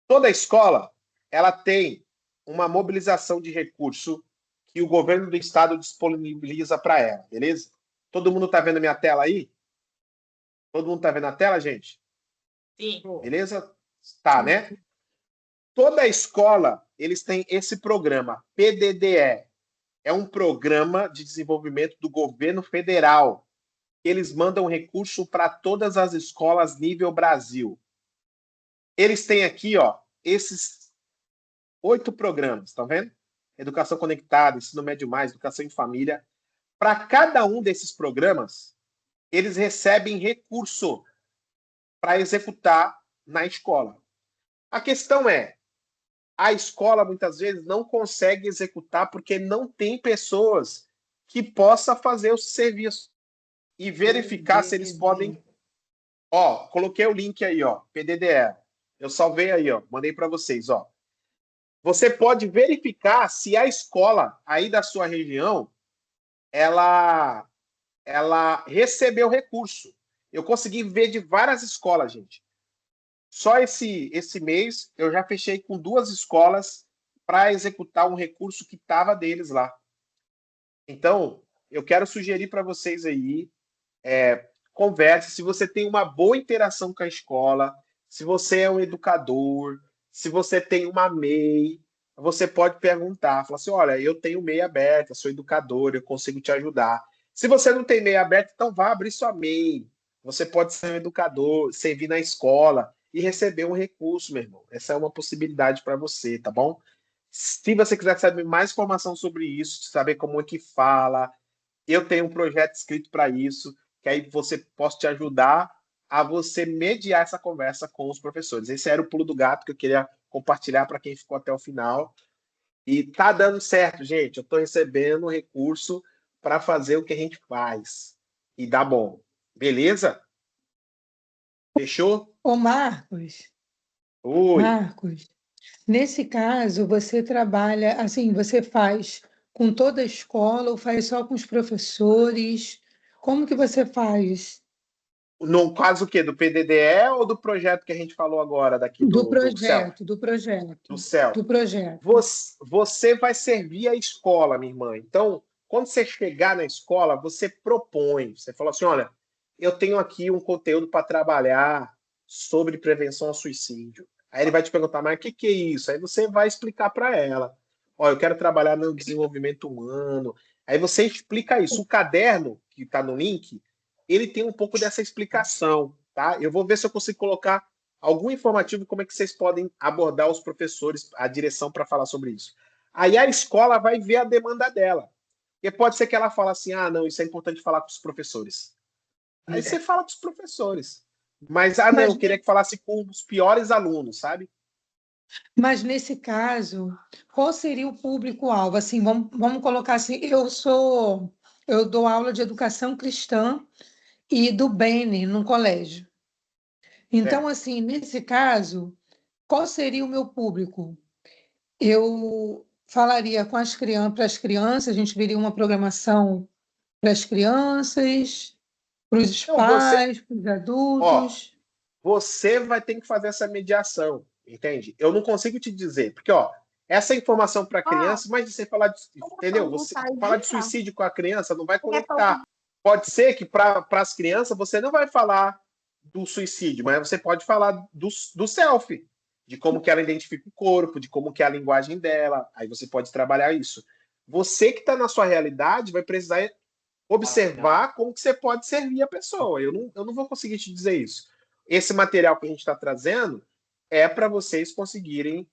Speaker 1: Toda escola, ela tem uma mobilização de recurso que o governo do estado disponibiliza para ela, beleza? Todo mundo tá vendo a minha tela aí? Todo mundo tá vendo a tela, gente?
Speaker 3: Sim.
Speaker 1: Beleza? Tá, né? Toda escola, eles têm esse programa, PDDE. É um programa de desenvolvimento do governo federal. Eles mandam recurso para todas as escolas nível Brasil. Eles têm aqui, ó, esses 8 programas, tá vendo? Educação conectada, ensino médio mais, educação em família. Para cada um desses programas, eles recebem recurso para executar na escola. A questão é, a escola muitas vezes não consegue executar porque não tem pessoas que possam fazer o serviço e verificar se eles podem. Ó, coloquei o link aí, ó, PDDE. Eu salvei aí, ó, mandei para vocês, ó. Você pode verificar se a escola aí da sua região ela recebeu recurso. Eu consegui ver de várias escolas, gente. Só esse mês eu já fechei com 2 escolas para executar um recurso que estava deles lá. Então, eu quero sugerir para vocês aí, converse, se você tem uma boa interação com a escola, se você é um educador, se você tem uma MEI, você pode perguntar, falar assim, olha, eu tenho MEI aberta, sou educador, eu consigo te ajudar. Se você não tem MEI aberta, então vá abrir sua MEI. Você pode ser um educador, servir na escola e receber um recurso, meu irmão. Essa é uma possibilidade para você, tá bom? Se você quiser saber mais informação sobre isso, saber como é que fala, eu tenho um projeto escrito para isso, que aí você possa te ajudar a você mediar essa conversa com os professores. Esse era o pulo do gato que eu queria compartilhar para quem ficou até o final. E tá dando certo, gente. Eu estou recebendo recurso para fazer o que a gente faz. E dá bom. Beleza? Fechou?
Speaker 7: Ô, Marcos,
Speaker 1: Oi.
Speaker 7: nesse caso, você trabalha, assim, você faz com toda a escola ou faz só com os professores? Como que você faz?
Speaker 1: No caso o quê? Do PDDE ou do projeto que a gente falou agora, daqui
Speaker 7: Do
Speaker 1: do CELF?
Speaker 7: projeto, do projeto,
Speaker 1: Do CELF.
Speaker 7: do projeto.
Speaker 1: Você vai servir a escola, minha irmã. Então, quando você chegar na escola, você propõe. Você fala assim, olha, eu tenho aqui um conteúdo para trabalhar sobre prevenção ao suicídio. Aí ele vai te perguntar, mas o que é isso? Aí você vai explicar para ela. Ó, eu quero trabalhar no desenvolvimento humano. Aí você explica isso. O caderno, que está no link, ele tem um pouco dessa explicação, tá? Eu vou ver se eu consigo colocar algum informativo como é que vocês podem abordar os professores, a direção para falar sobre isso. Aí a escola vai ver a demanda dela. Porque pode ser que ela fale assim, ah, não, isso é importante falar com os professores. Aí você fala com os professores. Mas, não, eu queria que falasse com os piores alunos, sabe?
Speaker 7: Mas nesse caso, qual seria o público-alvo? Assim, vamos colocar assim, eu dou aula de educação cristã e do Bene no colégio. Então, assim, nesse caso, qual seria o meu público? Eu falaria com as crianças, para as crianças, a gente veria uma programação para as crianças, para os
Speaker 1: Então,
Speaker 7: pais, para os
Speaker 1: ó,
Speaker 7: adultos.
Speaker 1: você vai ter que fazer essa mediação, entende? Eu não consigo te dizer, porque, ó, essa informação para a criança, mas você falar de, entendeu? Você falar de suicídio com a criança não vai conectar. Pode ser que para as crianças você não vai falar do suicídio, mas você pode falar do self, de como que ela identifica o corpo, de como que é a linguagem dela. Aí você pode trabalhar isso. Você que está na sua realidade vai precisar observar como que você pode servir a pessoa. Eu não vou conseguir te dizer isso. Esse material que a gente está trazendo é para vocês conseguirem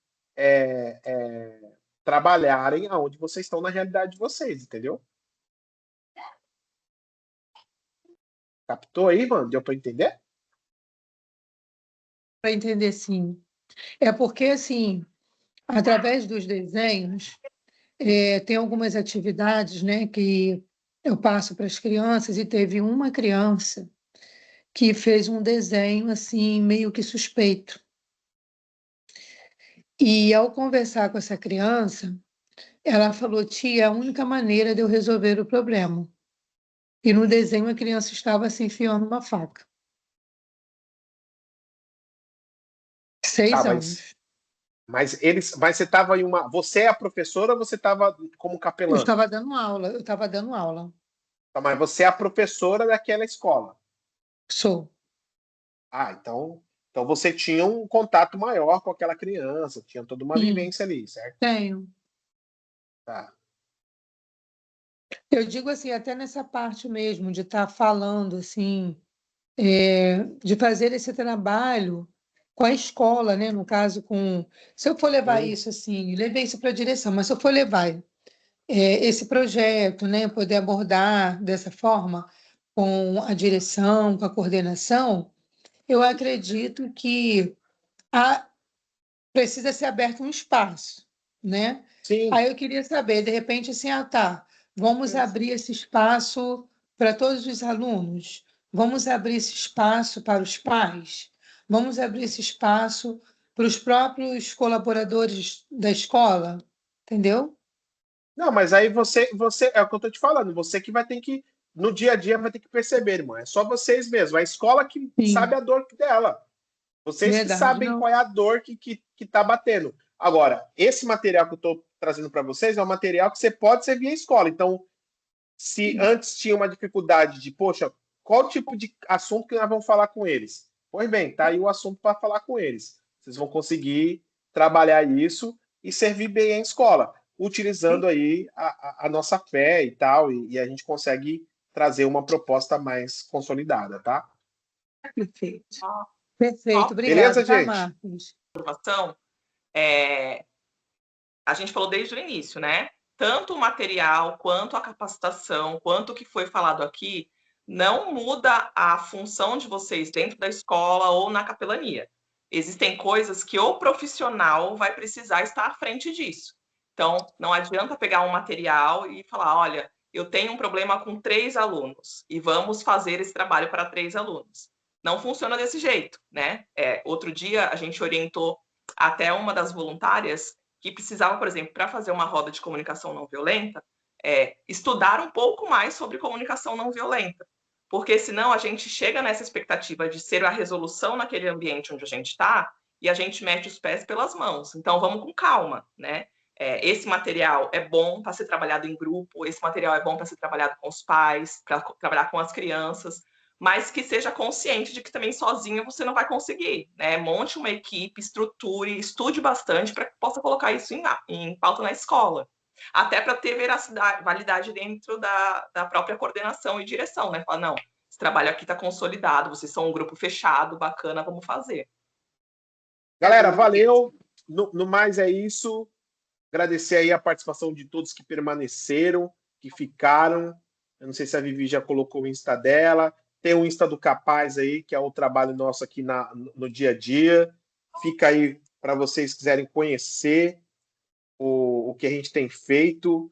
Speaker 1: trabalharem aonde vocês estão na realidade de vocês, entendeu? Captou aí, mano? Deu para entender?
Speaker 7: Para entender, sim. É porque, assim, através dos desenhos, tem algumas atividades, né, que eu passo para as crianças, e teve uma criança que fez um desenho, assim, meio que suspeito. E, ao conversar com essa criança, ela falou, tia, a única maneira de eu resolver o problema. E no desenho a criança estava se enfiando uma faca. 6 anos.
Speaker 1: Mas você estava em uma. Você é a professora ou você estava como capelã?
Speaker 7: Eu estava dando aula.
Speaker 1: Tá, mas você é a professora daquela escola.
Speaker 7: Sou.
Speaker 1: Então você tinha um contato maior com aquela criança, tinha toda uma vivência ali, certo?
Speaker 7: Tenho.
Speaker 1: Tá.
Speaker 7: Eu digo assim, até nessa parte mesmo, de estar falando, assim, de fazer esse trabalho com a escola, né? No caso, se eu for levar isso assim, levei isso para a direção, mas se eu for levar esse projeto, né? Poder abordar dessa forma, com a direção, com a coordenação, eu acredito que precisa ser aberto um espaço, né?
Speaker 1: Sim.
Speaker 7: Aí eu queria saber, de repente, assim, vamos abrir esse espaço para todos os alunos, vamos abrir esse espaço para os pais, vamos abrir esse espaço para os próprios colaboradores da escola, entendeu?
Speaker 1: Não, mas aí você é o que eu tô te falando, você que vai ter que, no dia a dia, vai ter que perceber, irmão. É só vocês mesmos. A escola que sabe a dor dela. Vocês que sabem qual é a dor que tá batendo. Agora, esse material que eu tô trazendo para vocês é um material que você pode servir à escola. Então, se antes tinha uma dificuldade de, poxa, qual tipo de assunto que nós vamos falar com eles? Pois bem, tá aí o assunto para falar com eles. Vocês vão conseguir trabalhar isso e servir bem a escola, utilizando aí a nossa fé e tal, e a gente consegue trazer uma proposta mais consolidada, tá?
Speaker 7: Perfeito. Perfeito, obrigada.
Speaker 1: Beleza,
Speaker 7: Tá,
Speaker 1: gente?
Speaker 7: Marcos?
Speaker 3: Informação, a gente falou desde o início, né? Tanto o material, quanto a capacitação, quanto o que foi falado aqui, não muda a função de vocês dentro da escola ou na capelania. Existem coisas que o profissional vai precisar estar à frente disso. Então, não adianta pegar um material e falar, olha, eu tenho um problema com 3 alunos e vamos fazer esse trabalho para 3 alunos. Não funciona desse jeito, né? Outro dia, a gente orientou até uma das voluntárias que precisava, por exemplo, para fazer uma roda de comunicação não violenta, estudar um pouco mais sobre comunicação não violenta. Porque senão a gente chega nessa expectativa de ser a resolução naquele ambiente onde a gente está e a gente mete os pés pelas mãos. Então, vamos com calma, né? Esse material é bom para ser trabalhado em grupo, esse material é bom para ser trabalhado com os pais, para trabalhar com as crianças, mas que seja consciente de que também sozinho você não vai conseguir, né? Monte uma equipe, estruture, estude bastante para que possa colocar isso em pauta na escola. Até para ter veracidade, validade dentro da própria coordenação e direção, né? Falar, não, esse trabalho aqui está consolidado, vocês são um grupo fechado, bacana, vamos fazer.
Speaker 1: Galera, valeu. No mais é isso. Agradecer aí a participação de todos que permaneceram, que ficaram. Eu não sei se a Vivi já colocou o Insta dela. Tem o Insta do Capaz aí, que é o trabalho nosso aqui no dia a dia. Fica aí para vocês quiserem conhecer o que a gente tem feito.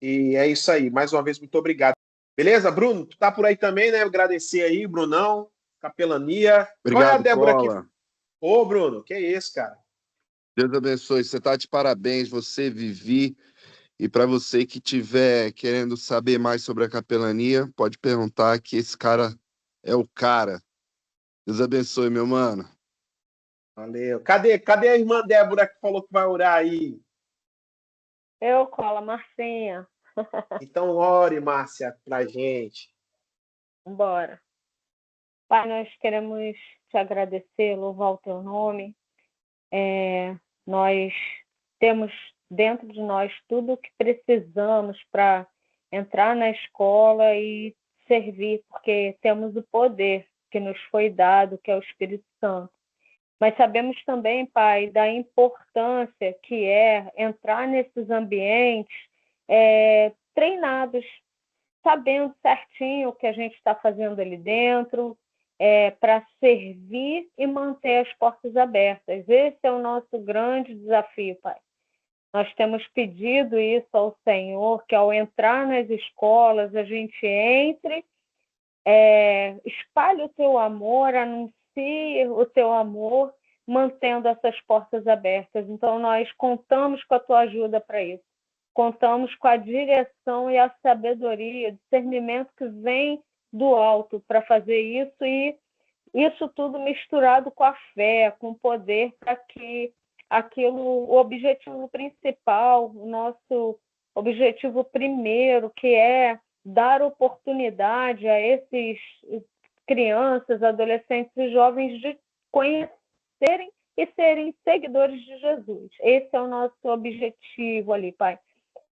Speaker 1: E é isso aí. Mais uma vez, muito obrigado. Beleza, Bruno? Tu tá por aí também, né? Agradecer aí, Brunão, capelania.
Speaker 8: Obrigado,
Speaker 1: qual é a Débora
Speaker 8: Cola.
Speaker 1: aqui? Ô, Bruno, que é isso, cara?
Speaker 8: Deus abençoe. Você tá de parabéns, você, Vivi. E para você que estiver querendo saber mais sobre a capelania, pode perguntar que esse cara é o cara. Deus abençoe, meu mano.
Speaker 1: Valeu. Cadê a irmã Débora que falou que vai orar aí?
Speaker 9: Eu, Cola, Marcinha.
Speaker 1: Então ore, Márcia, pra gente.
Speaker 9: Bora. Pai, nós queremos te agradecer, louvar o teu nome. Nós temos dentro de nós tudo o que precisamos para entrar na escola e servir, porque temos o poder que nos foi dado, que é o Espírito Santo. Mas sabemos também, Pai, da importância que é entrar nesses ambientes treinados, sabendo certinho o que a gente está fazendo ali dentro, para servir e manter as portas abertas. Esse é o nosso grande desafio, Pai. Nós temos pedido isso ao Senhor, que ao entrar nas escolas, a gente entre, espalhe o teu amor, anuncie o teu amor, mantendo essas portas abertas. Então, nós contamos com a tua ajuda para isso. Contamos com a direção e a sabedoria, o discernimento que vem do alto para fazer isso, e isso tudo misturado com a fé, com o poder, para que o objetivo principal, o nosso objetivo primeiro, que é dar oportunidade a esses crianças, adolescentes e jovens de conhecerem e serem seguidores de Jesus. Esse é o nosso objetivo ali, Pai.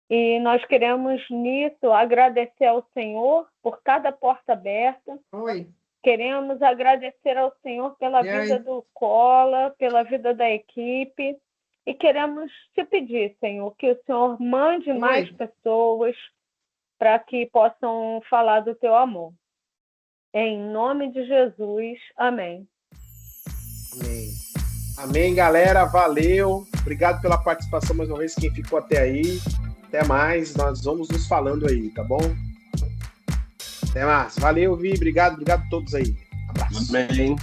Speaker 9: E nós queremos, nisso, agradecer ao Senhor por cada porta aberta.
Speaker 10: Oi.
Speaker 9: Queremos agradecer ao Senhor pela vida do Cola, pela vida da equipe. E queremos te pedir, Senhor, que o Senhor mande mais pessoas para que possam falar do teu amor. Em nome de Jesus, amém.
Speaker 1: Amém. Amém, galera. Valeu. Obrigado pela participação mais uma vez, quem ficou até aí. Até mais. Nós vamos nos falando aí, tá bom? Até mais. Valeu, Vi. Obrigado a todos aí. Abraço.
Speaker 11: Amém.